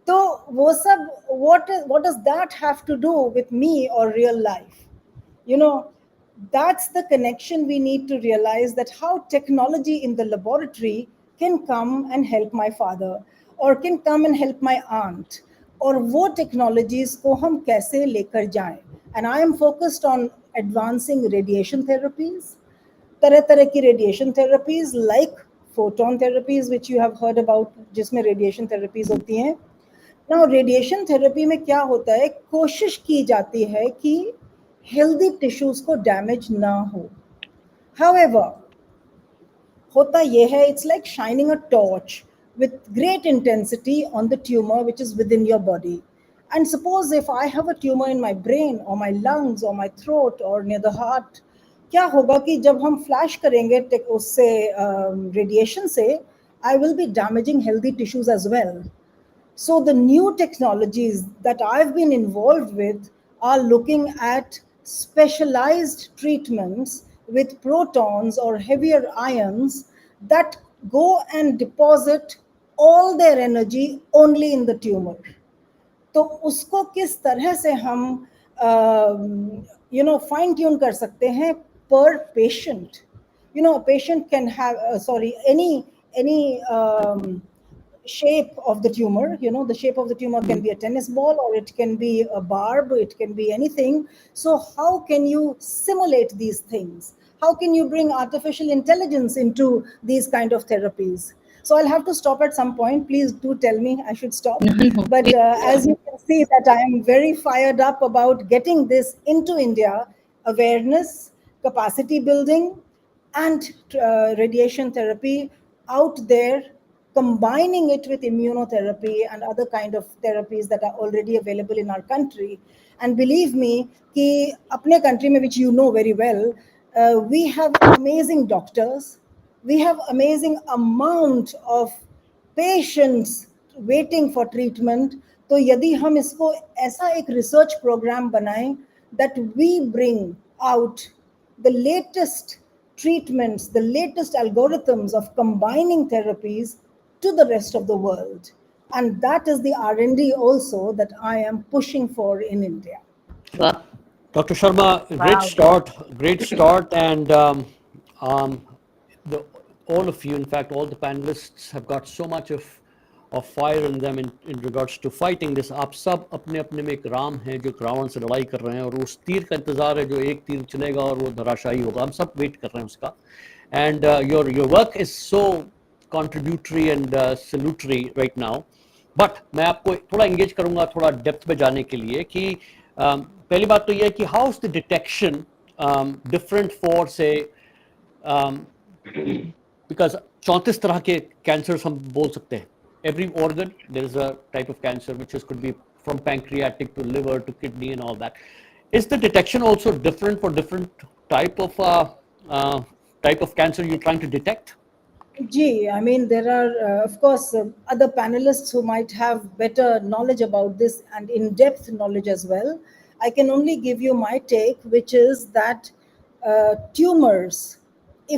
तो वो सब what does that have to do with me or real life? That's the connection we need to realize, that how technology in the laboratory can come and help my father, or can come and help my aunt, और वो technologies को हम कैसे लेकर जाएं. And I am focused on advancing radiation therapies, तरह तरह की radiation therapies like photon therapies, which you have heard about, जिसमें radiation therapies होती हैं. Now radiation therapy में क्या होता है, कोशिश की जाती है कि healthy tissues को damage ना हो. However, होता ये है, it's like shining a torch with great intensity on the tumor which is within your body. And suppose if I have a tumor in my brain or my lungs or my throat or near the heart, क्या होगा कि जब हम flash करेंगे उससे radiation से, I will be damaging healthy tissues as well. So the new technologies that I've been involved with are looking at specialized treatments with protons or heavier ions that go and deposit all their energy only in the tumor. तो उसको किस तरह से हम fine tune कर सकते हैं per patient. A patient can have any shape of the tumor. The shape of the tumor can be a tennis ball, or it can be a barb, it can be anything. So how can you simulate these things? How can you bring artificial intelligence into these kind of therapies? So I'll have to stop at some point. Please do tell me I should stop. But as you can see that I am very fired up about getting this into India, awareness, capacity building, and radiation therapy out there, combining it with immunotherapy and other kind of therapies that are already available in our country. And believe me, कि अपने country में, which you know very well, we have amazing doctors, we have amazing amount of patients waiting for treatment. तो यदि हम इसको ऐसा एक research program बनाएं that we bring out the latest treatments, the latest algorithms of combining therapies to the rest of the world. And that is the R&D also that I am pushing for in India. Wow. Dr. Sharma, great start, and all of you, in fact, all the panelists have got so much of fire in them in regards to fighting this. आप सब अपने अपने में एक राम हैं जो रावण से लड़ाई कर रहे हैं, और उस तीर का इंतजार है जो एक तीर चलेगा और वो धराशायी होगा. हम सब वेट कर रहे हैं उसका. And your work is so contributory and salutary right now. But मैं आपको थोड़ा engage करूंगा थोड़ा depth में जाने के लिए कि पहली बात तो ये है कि how is the detection different for say because 34 तरह के cancers हम बोल सकते हैं. Every organ there is a type of cancer which could be from pancreatic to liver to kidney and all that. Is the detection also different for different type of cancer you're trying to detect? Gee, I mean, there are, of course, other panelists who might have better knowledge about this and in-depth knowledge as well. I can only give you my take, which is that tumors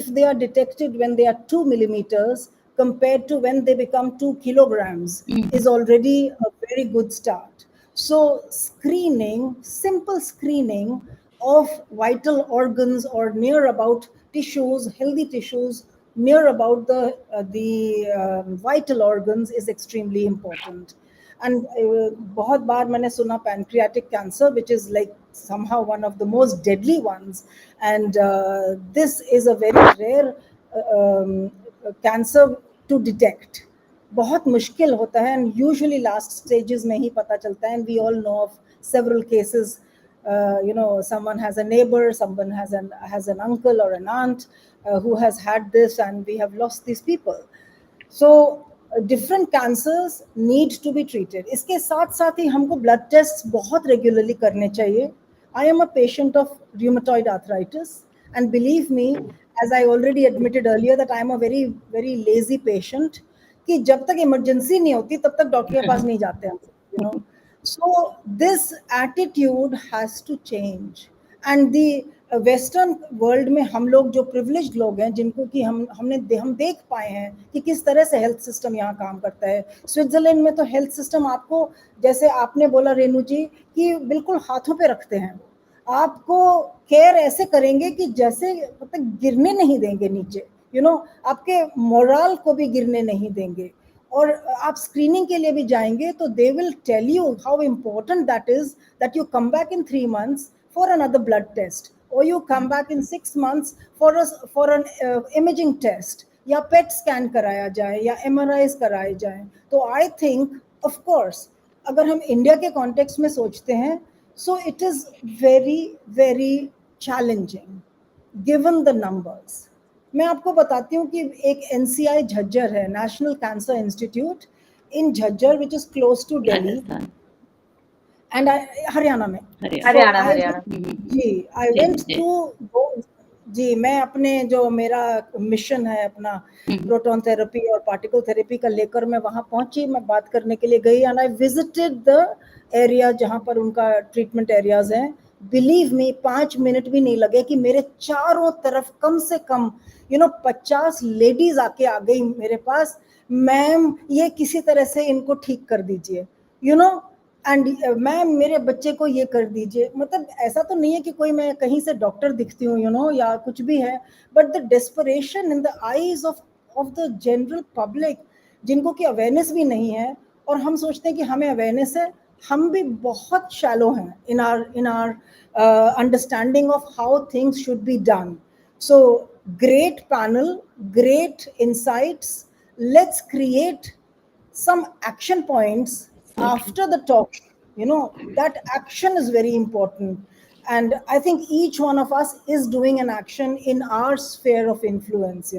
if they are detected when they are 2 millimeters compared to when they become 2 kilograms is already a very good start. So screening, simple screening of vital organs or near about tissues, healthy tissues near about the vital organs is extremely important. And बहुत बार मैंने सुना pancreatic cancer, which is like somehow one of the most deadly ones, and this is a very rare cancer to detect. बहुत मुश्किल होता है and usually last stages में ही पता चलता है, and we all know of several cases. You know, someone has a neighbor, someone has an uncle or an aunt who has had this, and we have lost these people. So different cancers need to be treated. इसके साथ साथ ही हमको blood tests बहुत regularly करने चाहिए. I am a patient of rheumatoid arthritis, and believe me, as I already admitted earlier, that I am a very very lazy patient. कि जब तक emergency नहीं होती तब तक डॉक्टर के पास नहीं जाते हम, you know. So this attitude has to change. And the western world में हम लोग जो प्रिविलेज्ड लोग हैं, जिनको कि हम देख पाए हैं कि किस तरह से हेल्थ सिस्टम यहाँ काम करता है. स्विट्जरलैंड में तो हेल्थ सिस्टम आपको, जैसे आपने बोला रेनू जी, कि बिल्कुल हाथों पे रखते हैं. आपको केयर ऐसे करेंगे कि जैसे मतलब गिरने नहीं देंगे नीचे, यू नो, आपके मोरल को भी गिरने नहीं देंगे. और आप स्क्रीनिंग के लिए भी जाएंगे तो they will tell you how important that is, that you come back in 3 months for another blood test, or you come back in 6 months for an imaging test, या PET scan कराया जाए या MRIs कराए जाए. तो I think, of course, अगर हम India के कॉन्टेक्स्ट में सोचते हैं, so it is very very challenging given the numbers. मैं आपको बताती हूँ कि एक NCI झज्जर है, national cancer institute in Jhajjar, which is close to Delhi and Haryana में. Haryana ji, I went to, जी, मैं अपने जो मेरा मिशन है अपना प्रोटॉन थेरेपी और पार्टिकल थेरेपी का लेकर मैं वहाँ पहुंची, मैं बात करने के लिए गई, and I visited the area जहाँ पर उनका ट्रीटमेंट एरियाज हैं. बिलीव मी, 5 मिनट भी नहीं लगे कि मेरे चारों तरफ कम से कम 50 लेडीज आके आ गई मेरे पास, मैम ये किसी तरह से इनको ठीक कर दीजिए, एंड मैम मेरे बच्चे को ये कर दीजिए. मतलब ऐसा तो नहीं है कि कोई मैं कहीं से डॉक्टर दिखती हूँ, या कुछ भी है, but the desperation in the eyes of the general public, जिनको की अवेयरनेस भी नहीं है, और हम सोचते हैं कि हमें अवेयरनेस है. हम भी बहुत शैलो हैं इन are understanding of how things should be done. So great panel, great insights. Let's create some action points after the talk. That action is very important, and I think each one of us is doing an action in our sphere of influence.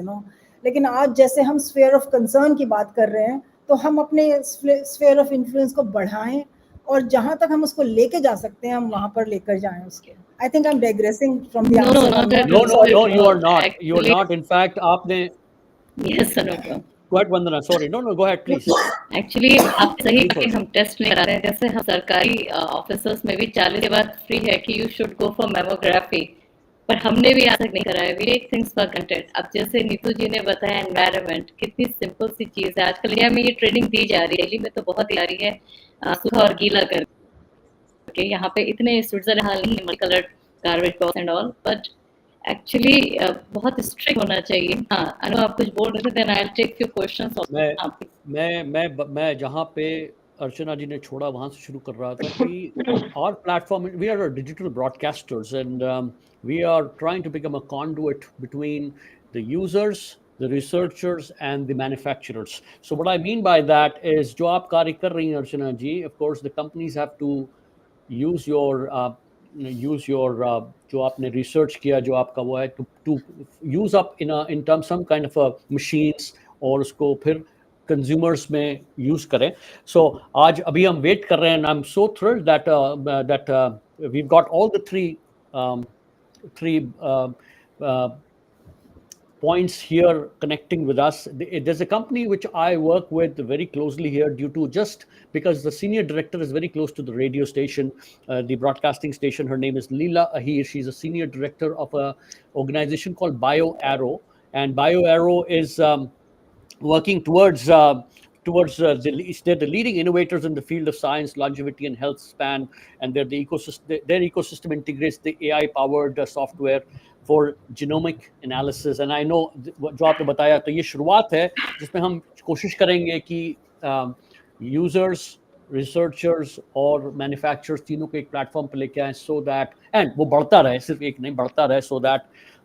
लेकिन आज जैसे हम sphere of concern की बात कर रहे हैं, तो हम अपने sphere of influence को बढ़ाएं, और जहां तक हम उसको लेके जा सकते हैं हम वहां पर लेकर जाएं उसके. I think I'm digressing from the answer. No, you are not. You are not. In fact, आपने. Yes, sir. Go ahead, Vandana. Sorry. No, go ahead, please. Actually, आप सही कि हम टेस्ट नहीं करा रहे हैं. जैसे हम सरकारी ऑफिसर्स में भी 40 के बाद फ्री है कि you should go for mammography, पर हमने भी आज तक नहीं कराया. We take things for granted. अब जैसे नीतू जी ने बताया एनवायरनमेंट, कितनी सिंपल सी चीज़ है. आजकल यहाँ में ये ट्रेनिंग दी जा रही है, दिल्ली में तो बहुत ही आ रही है, सूखा और गीला करके. यहाँ पे इतने स्विट्जरलैंड हाल नहीं है, multi coloured garbage box and all, but actually बहुत स्ट्रिक्ट होना चाहिए. हाँ, अनु आप कुछ बोल रहे थे, then I will take few questions. मैं जहाँ पे अर्चना जी ने छोड़ा वहाँ से शुरू कर रहा था कि our platform, we are digital broadcasters, and we are trying to become a conduit between the users, the researchers, and the manufacturers. So what I mean by that is, जो आप कार्य कर रही हैं अर्चना जी, of course the companies have to use your जो आपने research किया, जो आपका वो है, to use up in terms some kind of a machines, और उसको फिर कंज्यूमर्स में यूज करें. सो आज अभी हम वेट कर रहे हैं, and I'm so thrilled that we've got all the three points here connecting with us. There's a company which I work with very closely here due to just because the senior director is very close to the radio station, the broadcasting station. Her name is Leela Ahir. She's a senior director of a organization called BioArrow, and BioArrow is working they're the leading innovators in the field of science, longevity, and health span, and they're the ecosystem. Their ecosystem integrates the AI-powered software for genomic analysis. And I know जो आपने बताया, तो ये शुरुआत है जिसमें हम कोशिश करेंगे कि users, researchers और manufacturers तीनों को एक platform पे लेके आए, so that and वो बढ़ता रहे, सिर्फ एक नहीं बढ़ता रहे, so that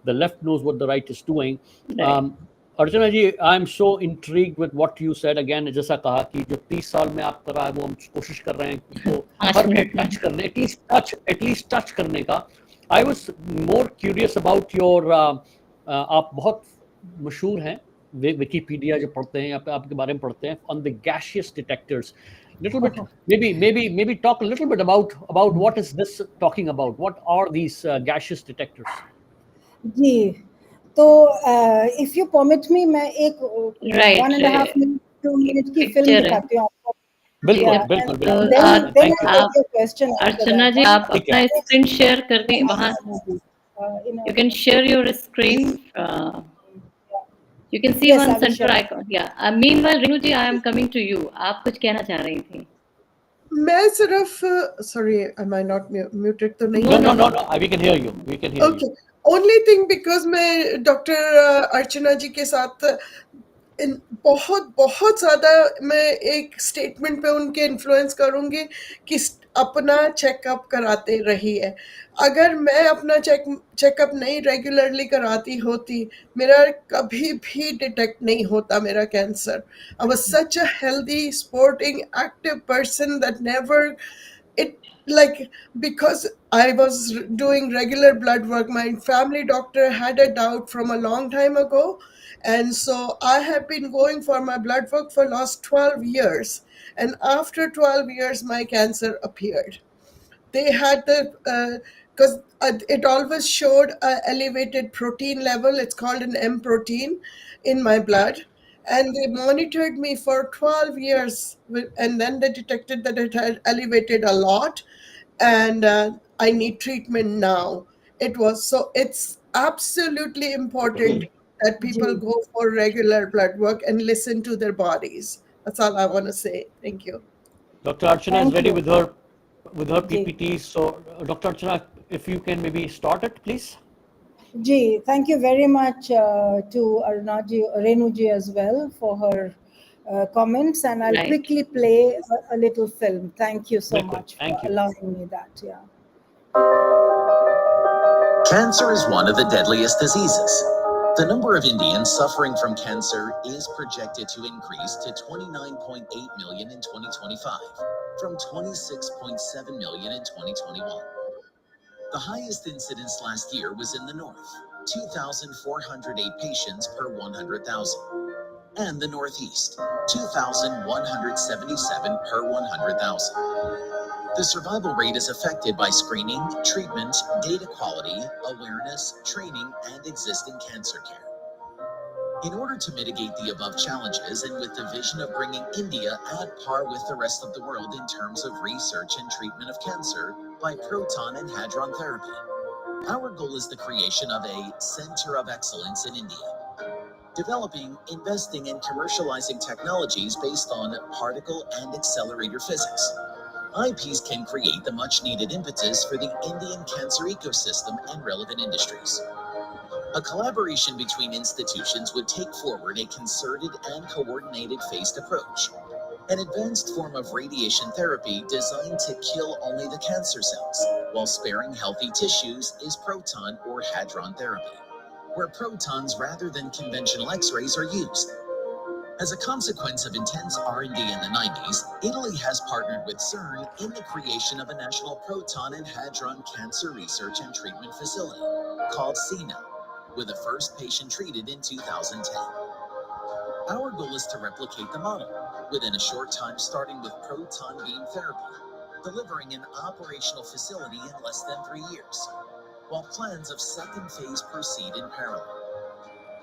the left knows what the right is doing. Right. Archana ji, I am so intrigued with what you said again. जैसा कहा कि जो 30 साल में आप कर रहा है वो हम कोशिश कर रहे हैं वो हर को टच करने, एटलीस्ट टच करने का. I was more curious about your, आप बहुत मशहूर हैं, विकीपीडिया जो पढ़ते हैं या आपके बारे में पढ़ते हैं, on the gaseous detectors. Little bit, maybe talk a little bit about what is this talking about? What are these gaseous detectors? जी, तो इफ यू परमिट मी, मैं एक 1.5 मिनट 2 मिनट की फिल्म दिखाती हूँ आपको. बिल्कुल. अर्चना जी, आप अपना स्क्रीन शेयर कर दें वहाँ. You can share your screen. You can see one center icon. Yeah. Meanwhile, Renu ji, I am coming to you. आप कुछ कहना चाह रही थी? मैं सिर्फ sorry, am I not muted तो नहीं? No. We can hear you. Okay. Only thing, because मैं डॉक्टर अर्चना जी के साथ बहुत ज़्यादा मैं एक स्टेटमेंट पे उनके इन्फ्लुएंस करूँगी कि अपना चेकअप कराते रहिए. अगर मैं अपना चेकअप नहीं रेगुलरली कराती होती, मेरा कभी भी डिटेक्ट नहीं होता मेरा cancer. I was such a healthy, sporting, active person that never, because I was doing regular blood work, my family doctor had a doubt from a long time ago. And so I have been going for my blood work for last 12 years. And after 12 years, my cancer appeared. They had because it always showed an elevated protein level. It's called an M protein in my blood. And they monitored me for 12 years. And then they detected that it had elevated a lot. And I need treatment now. It's absolutely important that people go for regular blood work and listen to their bodies. That's all I want to say. Thank you. Dr. Archana is ready with her PPT. So, Dr. Archana, if you can maybe start it, please. Ji, thank you very much to Renu ji as well for her comments, and I'll quickly play a little film. Thank you so much for allowing me that. Yeah. Cancer is one of the deadliest diseases. The number of Indians suffering from cancer is projected to increase to 29.8 million in 2025, from 26.7 million in 2021. The highest incidence last year was in the north, 2,408 patients per 100,000, and the northeast, 2,177 per 100,000. The survival rate is affected by screening, treatment, data quality, awareness, training, and existing cancer care. In order to mitigate the above challenges, and with the vision of bringing India at par with the rest of the world in terms of research and treatment of cancer by proton and hadron therapy, our goal is the creation of a Center of Excellence in India, developing, investing, and commercializing technologies based on particle and accelerator physics. IPs can create the much-needed impetus for the Indian cancer ecosystem and relevant industries. A collaboration between institutions would take forward a concerted and coordinated phased approach. An advanced form of radiation therapy designed to kill only the cancer cells while sparing healthy tissues is proton or hadron therapy, where protons rather than conventional X-rays are used. As a consequence of intense R&D in the 90s, Italy has partnered with CERN in the creation of a national proton and hadron cancer research and treatment facility called CERN, with the first patient treated in 2010. Our goal is to replicate the model within a short time, starting with proton beam therapy, delivering an operational facility in less than 3 years, while plans of second phase proceed in parallel.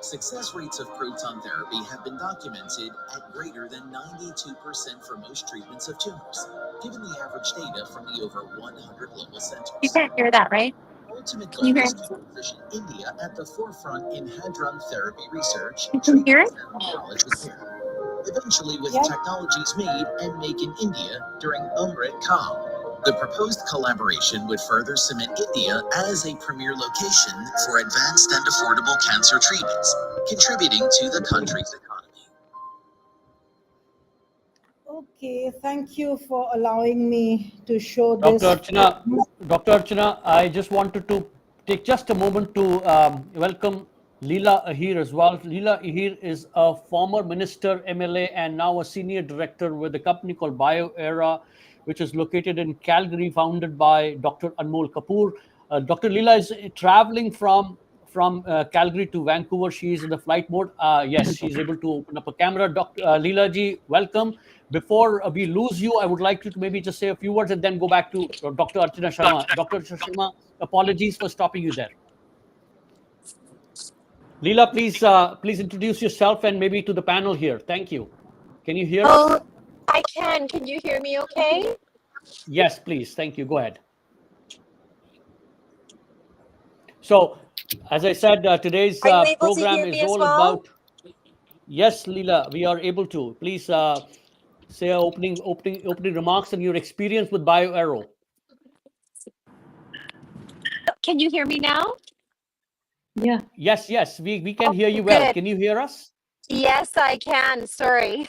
Success rates of proton therapy have been documented at greater than 92% for most treatments of tumors, given the average data from the over 100 global centers. You can't hear that, right? Ultimate Can you goal hear is to position India at the forefront in hadron therapy research, it? Can you hear treatment, it? and knowledge repair. Eventually with Yeah. technologies made and made in India during Amrit Kaal. The proposed collaboration would further cement India as a premier location for advanced and affordable cancer treatments, contributing to the country's economy. Okay, thank you for allowing me to show Dr. this. Archana, I just wanted to take just a moment to welcome Leela Ahir as well. Leela Ahir is a former minister, MLA, and now a senior director with a company called BioEra, which is located in Calgary, founded by Dr. Anmol Kapoor. Dr. Leela is traveling from Calgary to Vancouver. She is in the flight mode. Yes, she's able to open up a camera. Dr. Leela ji, welcome. Before we lose you, I would like you to maybe just say a few words and then go back to Dr. Archana Sharma. Dr. Sharma, apologies for stopping you there. Leela, please introduce yourself and maybe to the panel here. Thank you. Can you hear us? I can. Can you hear me okay? Yes, please. Thank you. Go ahead. So, as I said, today's Are you able to program hear is me as all well? about. Yes, Leela, we are able to. Please say opening remarks and your experience with BioAero. Can you hear me now? Yeah. Yes, we can hear you well. Good. Can you hear us? Yes, I can. Sorry.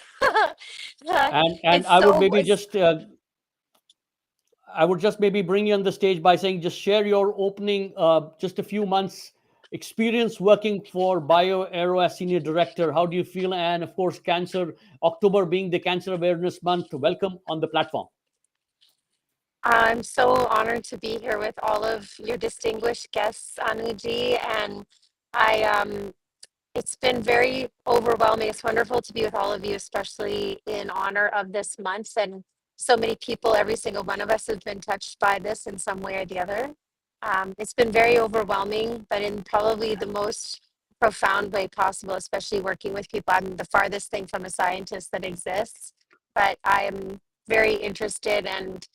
And It's I would so maybe it's, just maybe bring you on the stage by saying just share your opening just a few months experience working for BioAero as senior director. How do you feel? And of course, October being the Cancer Awareness Month, welcome on the platform. I'm so honored to be here with all of your distinguished guests, Anuji, and I it's been very overwhelming. It's wonderful to be with all of you, especially in honor of this month. And so many people, every single one of us has been touched by this in some way or the other. It's been very overwhelming, but in probably the most profound way possible, especially working with people. I'm the farthest thing from a scientist that exists, but I'm very interested and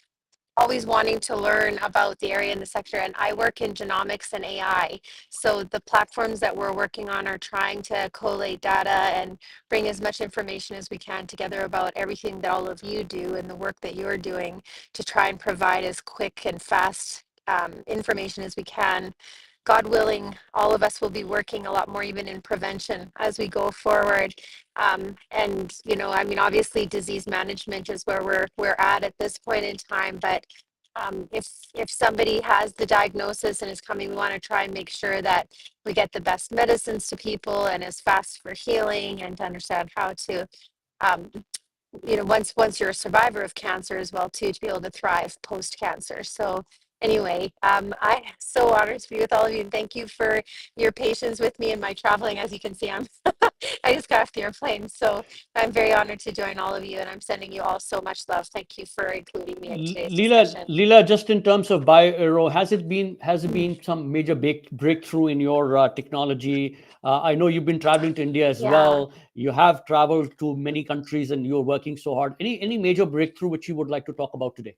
always wanting to learn about the area and the sector. And I work in genomics and AI. So the platforms that we're working on are trying to collate data and bring as much information as we can together about everything that all of you do and the work that you're doing to try and provide as quick and fast information as we can. God willing, all of us will be working a lot more even in prevention as we go forward. And I mean, obviously, disease management is where we're at this point in time. But if somebody has the diagnosis and is coming, we want to try and make sure that we get the best medicines to people and is fast for healing and to understand how to um, once you're a survivor of cancer as well too, to be able to thrive post cancer. So anyway, I'm so honored to be with all of you, and thank you for your patience with me and my traveling. As you can see, I just got off the airplane, so I'm very honored to join all of you, and I'm sending you all so much love. Thank you for including me in today's discussion. Leela, just in terms of BioAero, has it been some major breakthrough in your technology? I know you've been traveling to India as well. You have traveled to many countries, and you're working so hard. Any major breakthrough which you would like to talk about today?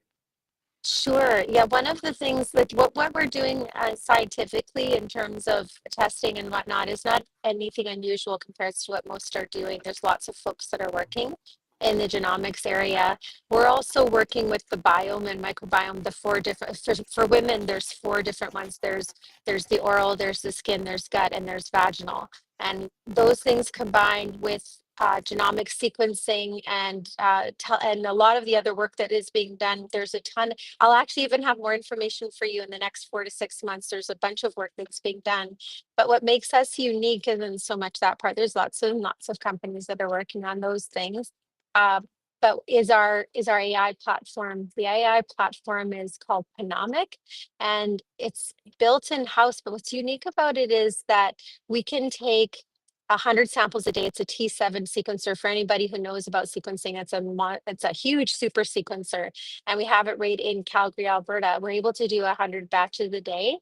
Sure. Yeah. One of the things that what we're doing scientifically in terms of testing and whatnot is not anything unusual compared to what most are doing. There's lots of folks that are working in the genomics area. We're also working with the biome and microbiome, the four different, for women, there's four different ones. There's the oral, there's the skin, there's gut, and there's vaginal. And those things combined with genomic sequencing and a lot of the other work that is being done. There's a ton. I'll actually even have more information for you in the next 4 to 6 months. There's a bunch of work that's being done. But what makes us unique isn't so much that part. There's lots of companies that are working on those things. But is our AI platform. The AI platform is called Panomic, and it's built in house. But what's unique about it is that we can take 100 samples a day. It's a T7 sequencer. For anybody who knows about sequencing, it's a huge super sequencer, and we have it right in Calgary, Alberta. We're able to do 100 batches a day.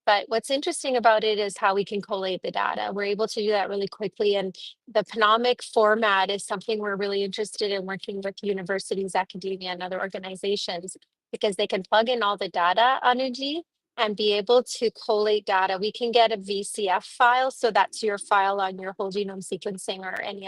But what's interesting about it is how we can collate the data. We're able to do that really quickly. And the panomic format is something we're really interested in working with universities, academia, and other organizations, because they can plug in all the data, Anuji, and be able to collate data. We can get a VCF file. So that's your file on your whole genome sequencing or any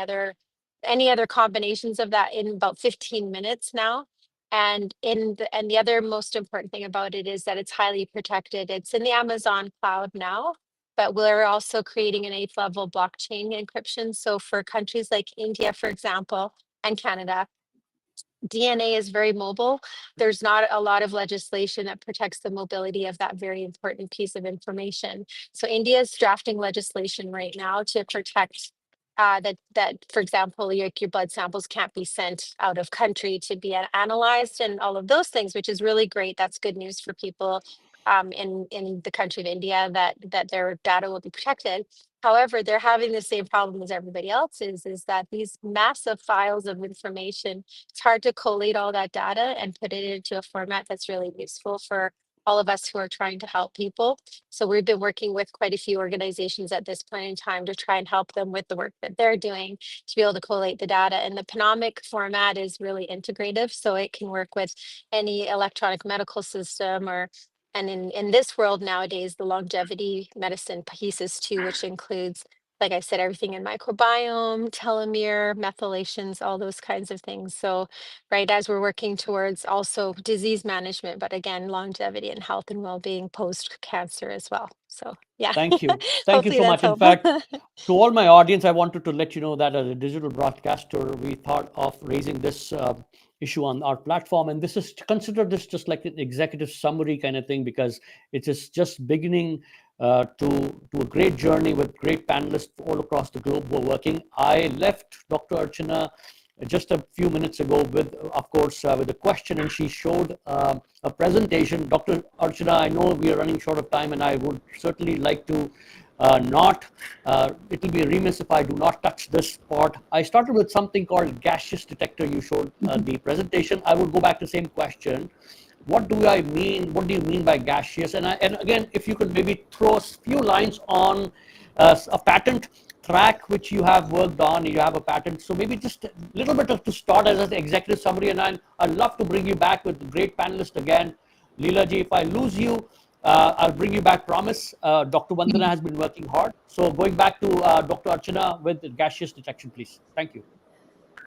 other combinations of that in about 15 minutes now. And the other most important thing about it is that it's highly protected. It's in the Amazon cloud now, but we're also creating an 8th level blockchain encryption. So for countries like India, for example, and Canada, DNA is very mobile. There's not a lot of legislation that protects the mobility of that very important piece of information. So India is drafting legislation right now to protect that, for example, your blood samples can't be sent out of country to be analyzed and all of those things, which is really great. That's good news for people in the country of India, that their data will be protected. However, they're having the same problem as everybody else is that these massive files of information, it's hard to collate all that data and put it into a format that's really useful for all of us who are trying to help people. So we've been working with quite a few organizations at this point in time to try and help them with the work that they're doing to be able to collate the data. And the panomic format is really integrative, so it can work with any electronic medical system and in this world nowadays, the longevity medicine pieces too, which includes, like I said, everything in microbiome, telomere, methylations, all those kinds of things. So, right, as we're working towards also disease management, but again, longevity and health and well-being post-cancer as well. So, yeah. Thank you. Thank you Hopefully so that's much. In helpful. fact, to all my audience, I wanted to let you know that as a digital broadcaster, we thought of raising this issue on our platform. And this is, consider this just like an executive summary kind of thing, because it is just beginning to a great journey with great panelists all across the globe who are working. I left Dr. Archana just a few minutes ago with, of course, with a question, and she showed a presentation. Dr. Archana, I know we are running short of time, and I would certainly like to it will be remiss if I do not touch this part. I started with something called gaseous detector. You showed the presentation. I would go back to the same question. What do I mean? What do you mean by gaseous? And again, if you could maybe throw a few lines on a patent track which you have worked on. You have a patent, so maybe just a little bit to start as an executive summary, and I'd love to bring you back with great panelists again. Leela ji, if I lose you, I'll bring you back, promise. Dr. Vandana has been working hard. So going back to Dr. Archana with gaseous detection, please. Thank you.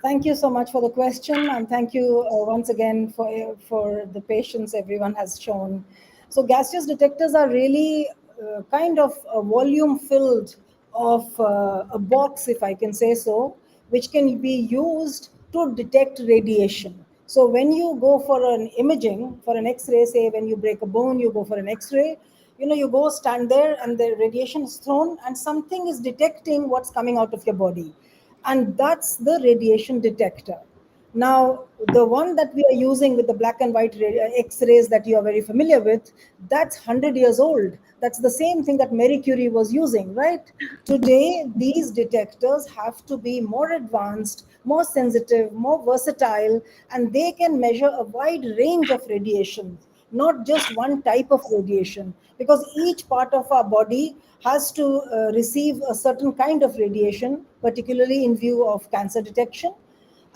Thank you so much for the question, and thank you once again for the patience everyone has shown. So gaseous detectors are really kind of a volume filled of a box, if I can say so, which can be used to detect radiation. So when you go for an imaging, for an X-ray, say when you break a bone, you go for an X-ray, you go stand there and the radiation is thrown and something is detecting what's coming out of your body. And that's the radiation detector. Now, the one that we are using with the black and white X-rays that you are very familiar with, that's 100 years old. That's the same thing that Marie Curie was using, right? Today, these detectors have to be more advanced, more sensitive, more versatile, and they can measure a wide range of radiation, not just one type of radiation, because each part of our body has to receive a certain kind of radiation, particularly in view of cancer detection.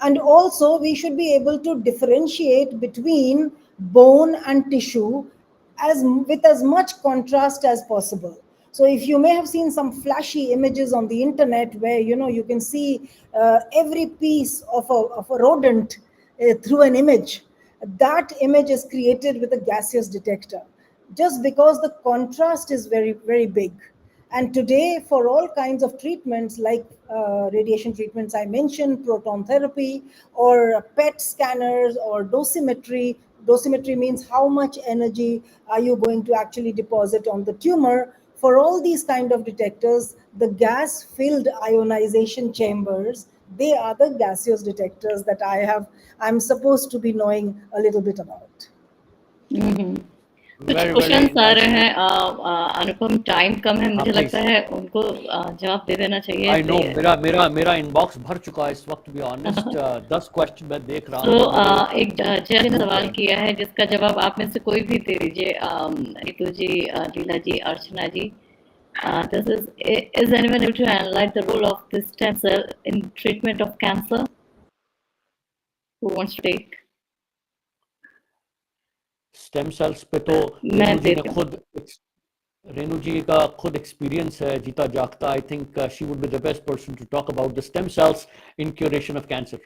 And also, we should be able to differentiate between bone and tissue with as much contrast as possible. So if you may have seen some flashy images on the internet where you can see every piece of a rodent through an image, that image is created with a gaseous detector, just because the contrast is very, very big. And today, for all kinds of treatments like radiation treatments I mentioned, proton therapy, or PET scanners, or dosimetry. Dosimetry means how much energy are you going to actually deposit on the tumor. For all these kind of detectors, the gas-filled ionization chambers, they are the gaseous detectors that I'm supposed to be knowing a little bit about. Mm-hmm. कुछ Very, very questions आ रहे nicely. हैं अनुपम, time कम है, हाँ, मुझे लगता please. है उनको जवाब दे देना चाहिए, आई नो, इसलिए मेरा इनबॉक्स भर चुका है इस वक्त, भी ऑनेस्ट 10 क्वेश्चन मैं देख रहा तो हूँ जो मुझे एक जज ने मजबूर सवाल करें। किया है जिसका जवाब आप में से कोई भी दे दीजिए, नीतू जी, लीला जी, अर्चना जी। This is anyone able to analyze the role of this stem cell in treatment of cancer? Who wants to take? Stem cells पे तो मैं रेणु जी ने देती हूँ। खुद रेणु जी का खुद एक्सपीरियंस है जीता जागता। I think she would be the best person to talk about the stem cells in curation of cancer.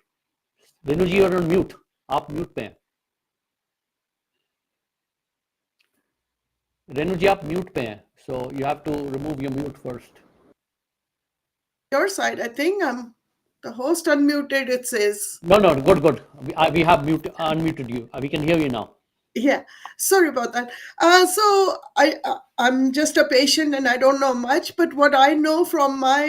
Renu ji are on mute, आप म्यूट पे हैं। रेणु जी आप म्यूट पे हैं, so you have to remove your mute first. Your side, I think I'm the host unmuted, it says. No, good. We have unmuted you. We can hear you now. Yeah, sorry about that. So I'm just a patient and I don't know much, but what I know from my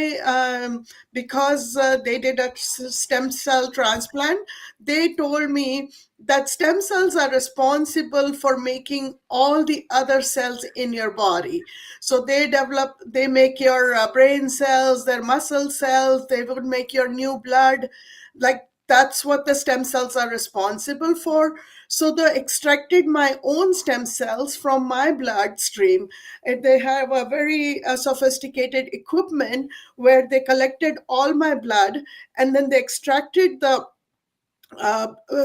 because they did a stem cell transplant, they told me that stem cells are responsible for making all the other cells in your body. So they make your brain cells, their muscle cells, they would make your new blood. Like that's what the stem cells are responsible for. So they extracted my own stem cells from my bloodstream. And they have a very sophisticated equipment where they collected all my blood and then they extracted the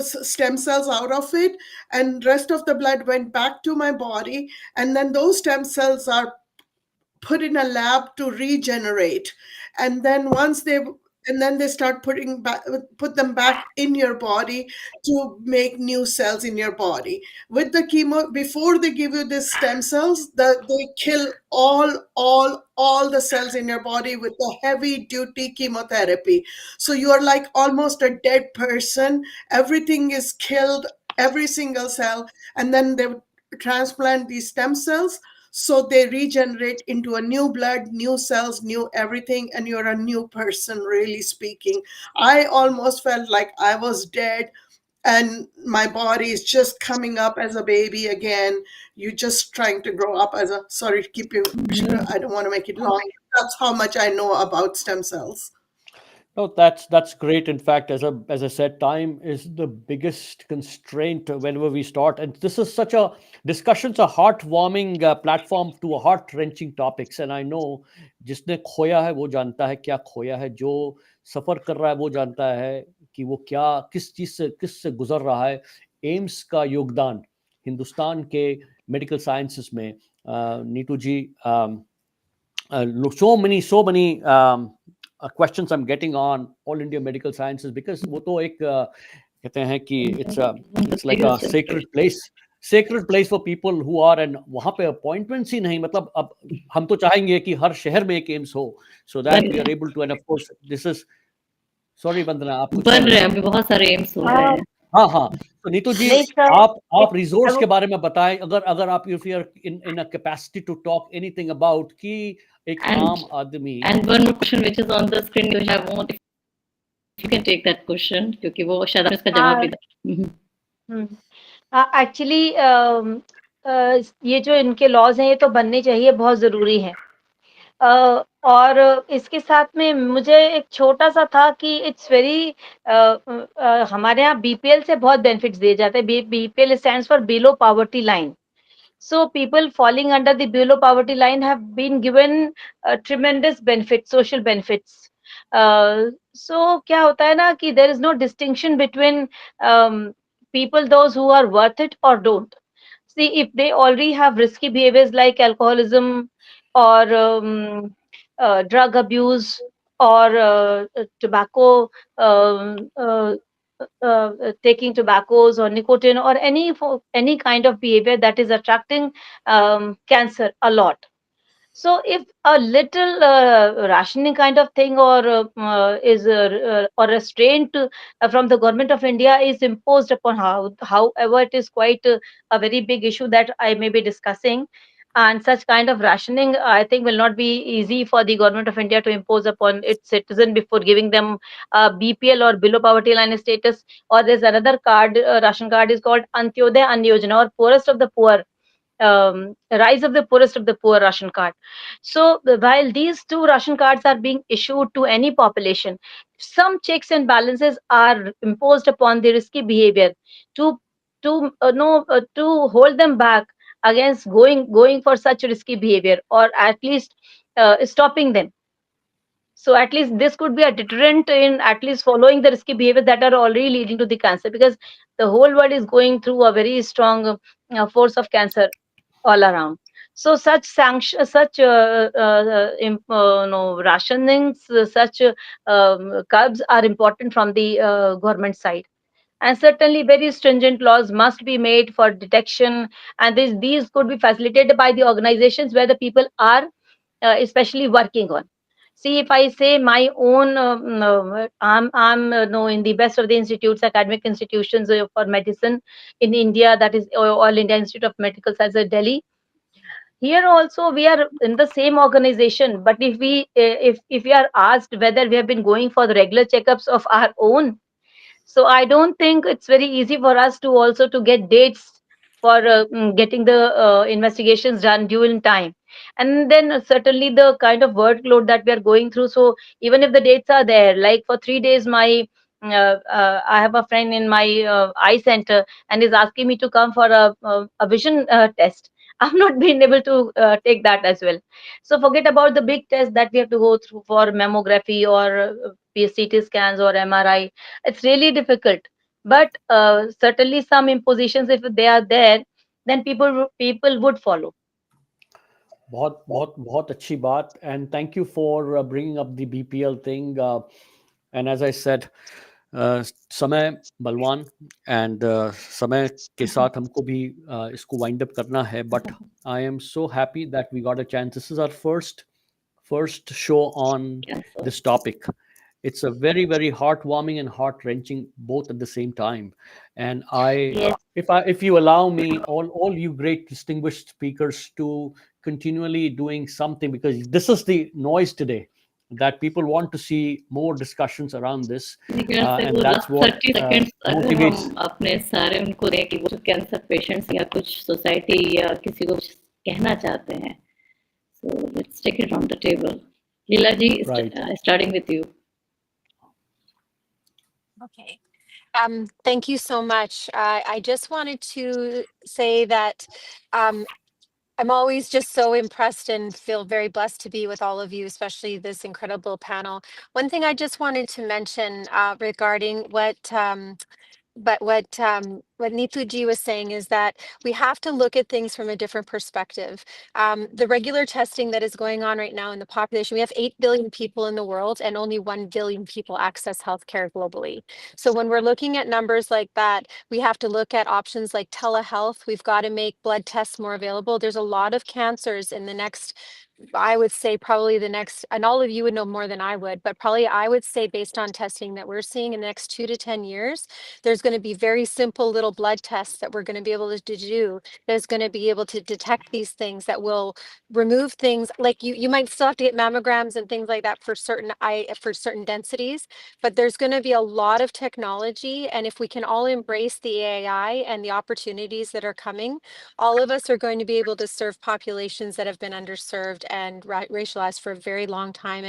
stem cells out of it, and rest of the blood went back to my body, and then those stem cells are put in a lab to regenerate, and then they start put them back in your body to make new cells in your body. With the chemo, before they give you these stem cells, they kill all the cells in your body with the heavy duty chemotherapy. So you are like almost a dead person. Everything is killed, every single cell, and then they transplant these stem cells, so they regenerate into a new blood, new cells, new everything, and you're a new person, really speaking. I almost felt like I was dead and my body is just coming up as a baby again. You're just trying to grow up as a, sorry to keep you, I don't want to make it long. That's how much I know about stem cells. No, that's great. In fact, as I said, time is the biggest constraint whenever we start, and this is such a discussion's a heartwarming platform to a heart-wrenching topics. And I know जिसने खोया है वो जानता है क्या खोया है, जो सफर कर रहा है वो जानता है कि वो क्या किस से गुजर रहा है। एम्स का योगदान हिंदुस्तान के मेडिकल साइंसेस में, नीतू जी, so many questions I'm getting on All India Medical Sciences, because वो तो एक कहते हैं कि it's like a sacred place for people who are, and वहाँ पे appointments ही नहीं, मतलब अब हम तो चाहेंगे कि हर शहर में एक एम्स हो, so that we are able to, and of course this is, sorry वंदना आप कुछ बन रहे हैं, अभी बहुत सारे एम्स हो रहे हैं। हाँ, तो नीतू जी नहीं सर, आप रिसोर्स के बारे में बताएं, अगर आप if you are in a capacity to talk anything about कि एक आम आदमी। And one more question which is on the screen, which I want, if you can take that question, क्योंकि वो शायद आपने इसका जवाब भी एक्चुअली ये जो इनके लॉज हैं ये तो बनने चाहिए, बहुत ज़रूरी है। और इसके साथ में मुझे एक छोटा-सा था कि इट्स वेरी हमारे यहाँ बीपीएल से बहुत बेनिफिट्स दिए जाते हैं। BPL stands for below poverty line. So people falling under the below poverty line have been given tremendous benefits, social benefits. So क्या होता है ना कि there is no distinction between um, people, those who are worth it or don't. See, if they already have risky behaviors like alcoholism or drug abuse or tobacco, um, uh, taking tobaccos or nicotine or any kind of behavior that is attracting cancer a lot. So if a little rationing kind of thing or is or restraint from the government of India is imposed upon, however it is quite a very big issue that I may be discussing, and such kind of rationing I think will not be easy for the government of India to impose upon its citizen before giving them BPL or below poverty line status. Or there's another card, ration card is called Antyodaya Anna Yojana, or poorest of the poor. rise of the poor ration card. So while these two ration cards are being issued to any population, some checks and balances are imposed upon the risky behavior to to hold them back against going for such risky behavior, or at least stopping them. So at least this could be a deterrent in at least following the risky behaviors that are already leading to the cancer, because the whole world is going through a very strong force of cancer all around. So such sanction, such no, rationings, such curbs are important from the government side. And certainly very stringent laws must be made for detection, and these could be facilitated by the organizations where the people are especially working on. See, if I say my own, I'm no, in the best of the institutes, academic institutions for medicine in India, that is All India Institute of Medical Sciences, Delhi. Here also we are in the same organization, but if we are asked whether we have been going for the regular checkups of our own, so I don't think it's very easy for us to also to get dates for getting the investigations done due in time. And then certainly the kind of workload that we are going through, so even if the dates are there, like for 3 days, my I have a friend in my eye center and is asking me to come for a vision test. I've not been able to take that as well. So forget about the big test that we have to go through for mammography or CT scans or MRI. It's really difficult, but certainly some impositions, if they are there, then people would follow. बहुत बहुत बहुत अच्छी बात, and thank you for bringing up the BPL thing. And as I said, समय बलवान, and समय के साथ हमको भी इसको wind up करना है. But I am so happy that we got a chance. This is our first show on this topic. It's a very, very heartwarming and heart-wrenching both at the same time. And Yes. if you allow me, all you great distinguished speakers, to continually doing something, because this is the noise today, that people want to see more discussions around this, and that's what 30 seconds अगर motivates. हम अपने सारे उनको दें कि वो जो cancer patients या कुछ सोसाइटी या किसी को कुछ कहना चाहते हैं, so let's take it from the table. Leela ji, Right. starting with you. Okay. Thank you so much. I just wanted to say that I'm always just so impressed and feel very blessed to be with all of you, especially this incredible panel. One thing I just wanted to mention regarding what Neetu ji was saying is that we have to look at things from a different perspective. The regular testing that is going on right now in the population, we have 8 billion people in the world and only 1 billion people access healthcare globally. So when we're looking at numbers like that, we have to look at options like telehealth. We've got to make blood tests more available. There's a lot of cancers in the next, I would say probably the next, and all of you would know more than I would, but probably I would say based on testing that we're seeing in the next 2 to 10 years, there's going to be very simple little blood tests that we're going to be able to do that's going to be able to detect these things, that will remove things like you might still have to get mammograms and things like that for certain densities, but there's going to be a lot of technology, and if we can all embrace the AI and the opportunities that are coming, all of us are going to be able to serve populations that have been underserved and racialized for a very long time.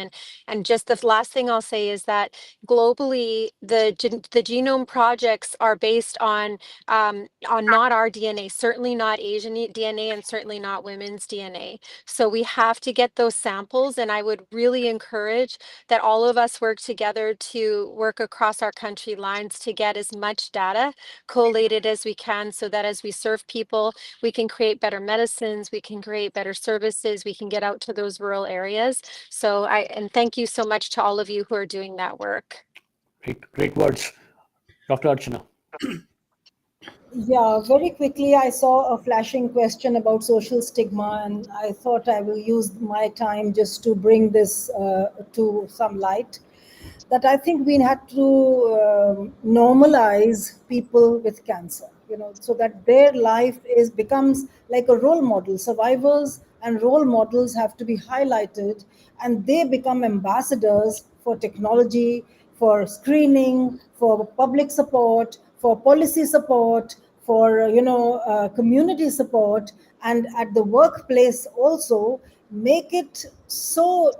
And just the last thing I'll say is that globally, the genome projects are based on not our DNA, certainly not Asian DNA, and certainly not women's DNA. So we have to get those samples, and I would really encourage that all of us work together to work across our country lines to get as much data collated as we can, so that as we serve people, we can create better medicines, we can create better services, we can get out to those rural areas. So and thank you so much to all of you who are doing that work. Great words, Dr. Archana. Yeah, very quickly, I saw a flashing question about social stigma, and I thought I will use my time just to bring this to some light. That I think we had to normalize people with cancer, so that their life becomes like a role model. Survivors and role models have to be highlighted, and they become ambassadors for technology, for screening, for public support, for policy support, for community support, and at the workplace also make it so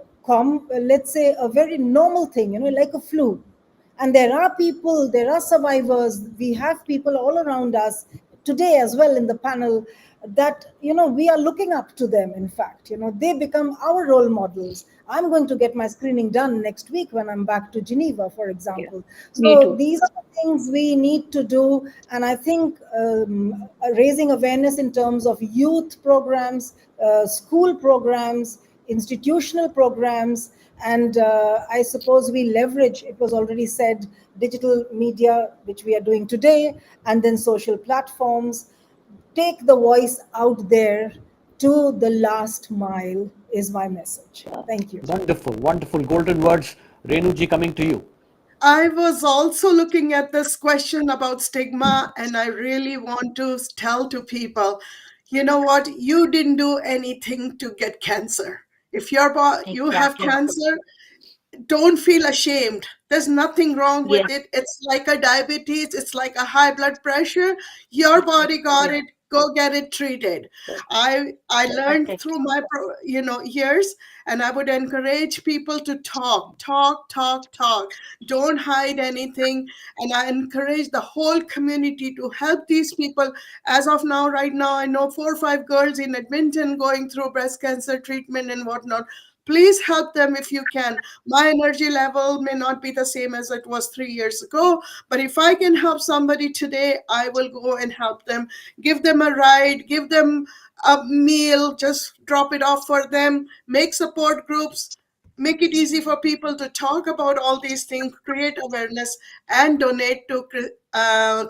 let's say a very normal thing, like a flu. And there are people, there are survivors, we have people all around us today as well in the panel, that we are looking up to them. In fact, they become our role models. I'm going to get my screening done next week when I'm back to Geneva, for example. Me So too. these are the things we need to do. And I think raising awareness in terms of youth programs, school programs, institutional programs, and I suppose we leverage, it was already said, digital media, which we are doing today, and then social platforms. Take the voice out there to the last mile is my message. Thank you. Wonderful, wonderful golden words. Renu ji, coming to you. I was also looking at this question about stigma, and I really want to tell to people, you know what? You didn't do anything to get cancer. If you have Exactly. cancer, don't feel ashamed. There's nothing wrong with Yes. it. It's like a diabetes, it's like a high blood pressure. Your body got Yes. it, go get it treated. I learned Perfect. through my years, and I would encourage people to talk. Don't hide anything. And I encourage the whole community to help these people. As of now, right now, I know 4 or 5 girls in Edmonton going through breast cancer treatment and whatnot. Please help them if you can. My energy level may not be the same as it was 3 years ago, but if I can help somebody today, I will go and help them. Give them a ride, give them a meal, just drop it off for them, make support groups, make it easy for people to talk about all these things, create awareness, and donate to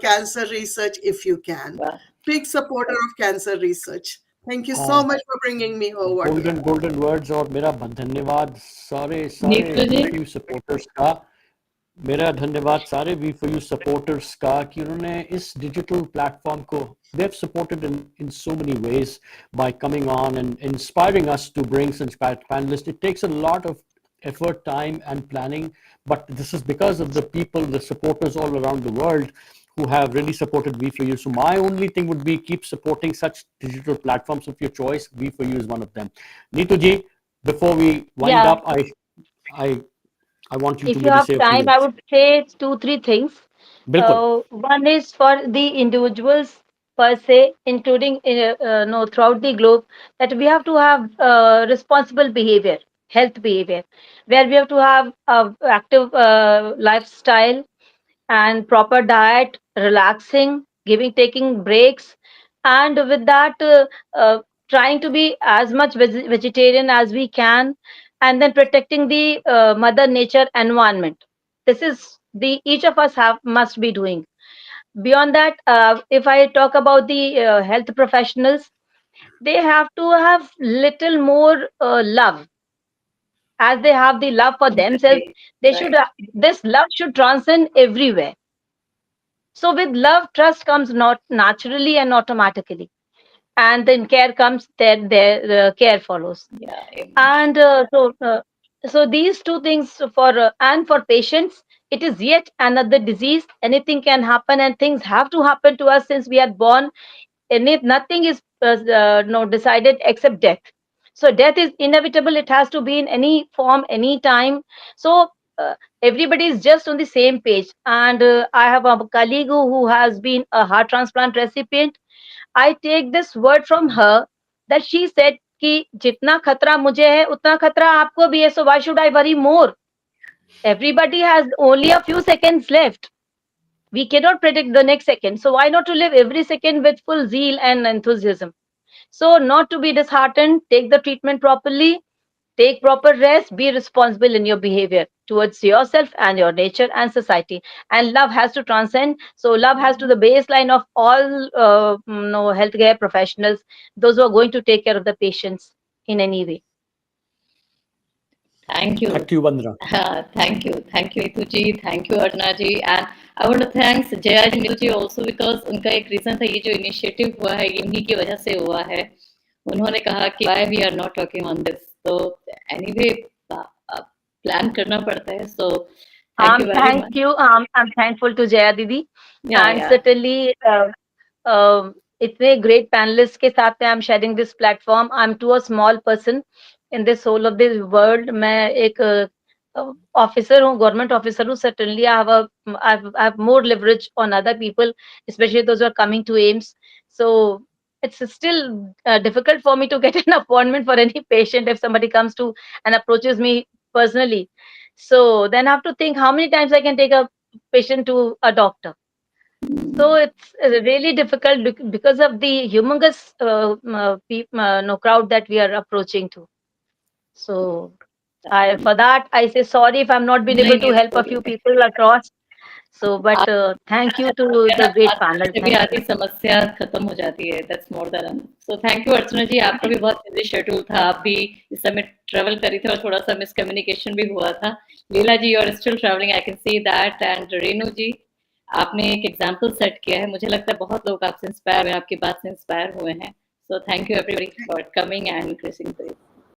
cancer research if you can. Wow. Big supporter of cancer research. Thank you so much for bringing me over here. golden words और मेरा धन्यवाद सारे नीतू जी? VFU supporters का, मेरा धन्यवाद सारे VFU supporters का कि उन्होंने इस digital platform को, they've supported in so many ways by coming on and inspiring us to bring such panelists. It takes a lot of effort, time and planning, but this is because of the people, the supporters all around the world who have really supported V4U. So my only thing would be keep supporting such digital platforms of your choice. V4U is one of them. Neetu ji, before we wind Yeah. up, I want you to If you maybe have say a few time, I words. would say 2, 3 things. Bilkul. One is for the individuals per se, including no, throughout the globe, that we have to have responsible behavior, health behavior, where we have to have active lifestyle and proper diet, relaxing, taking breaks, and with that, trying to be as much vegetarian as we can, and then protecting the mother nature environment. This is the each of us have must be doing. Beyond that, if I talk about the health professionals, they have to have little more love, as they have the love for themselves. Empathy. They should Right. this love should transcend everywhere. So with love, trust comes not naturally and automatically, and then care comes. Their care follows. Yeah. And so these two things for and for patients, it is yet another disease. Anything can happen, and things have to happen to us since we are born. And if nothing is no decided except death. So death is inevitable. It has to be in any form, any time. So uh, everybody is just on the same page. And I have a colleague who has been a heart transplant recipient. I take this word from her that she said कि जितना खतरा मुझे है उतना खतरा आपको भी है, so why should I worry more? Everybody has only a few seconds left. We cannot predict the next second, so why not to live every second with full zeal and enthusiasm? So not to be disheartened, take the treatment properly, take proper rest, be responsible in your behavior towards yourself and your nature and society. And love has to transcend. So love has to the baseline of all no, healthcare professionals, those who are going to take care of the patients in any way. Thank you. Back to you, Vandana. Thank you. Thank you, Itu ji. Thank you, Archana ji. And I want to thank Jaya ji, Neetu ji also, because उनका एक reason था, ये जो initiative हुआ है, इन्हीं की वजह से हुआ है. उन्होंने कहा कि why we are not talking on this. So anyway, plan करना पड़ता है. So thank you very much. Thank you. I'm thankful to Jaya Didi. Yeah, And yeah. certainly इतने ग्रेट पैनलिस्ट के साथ में I am sharing this platform. I am too a small person in this whole of this world. मैं एक officer हूँ, government officer हूँ. Certainly I have more leverage on other people, especially those are coming to AIIMS. So it's still difficult for me to get an appointment for any patient if somebody comes to and approaches me personally. So then I have to think how many times I can take a patient to a doctor. So it's really difficult because of the humongous no, crowd that we are approaching to. So for that I say sorry if I'm not been able to help a few people across. So but thank you to the great panel. जब भी Thank आती you. समस्या खत्म हो जाती है. That's more than. So thank you Archana ji. आपका भी बहुत बिजी शेड्यूल था. आप भी इस समय ट्रेवल करी थी और थोड़ा सा मिसकम्युनिकेशन भी हुआ था. Leela ji, you are still travelling, I can see that. And Renu ji, आपने एक एग्जांपल सेट किया है. मुझे लगता है बहुत लोग आपसे इंस्पायर हुए, आपकी बात से इंस्पायर हुए हैं. सो thank you everybody for coming and increasing this.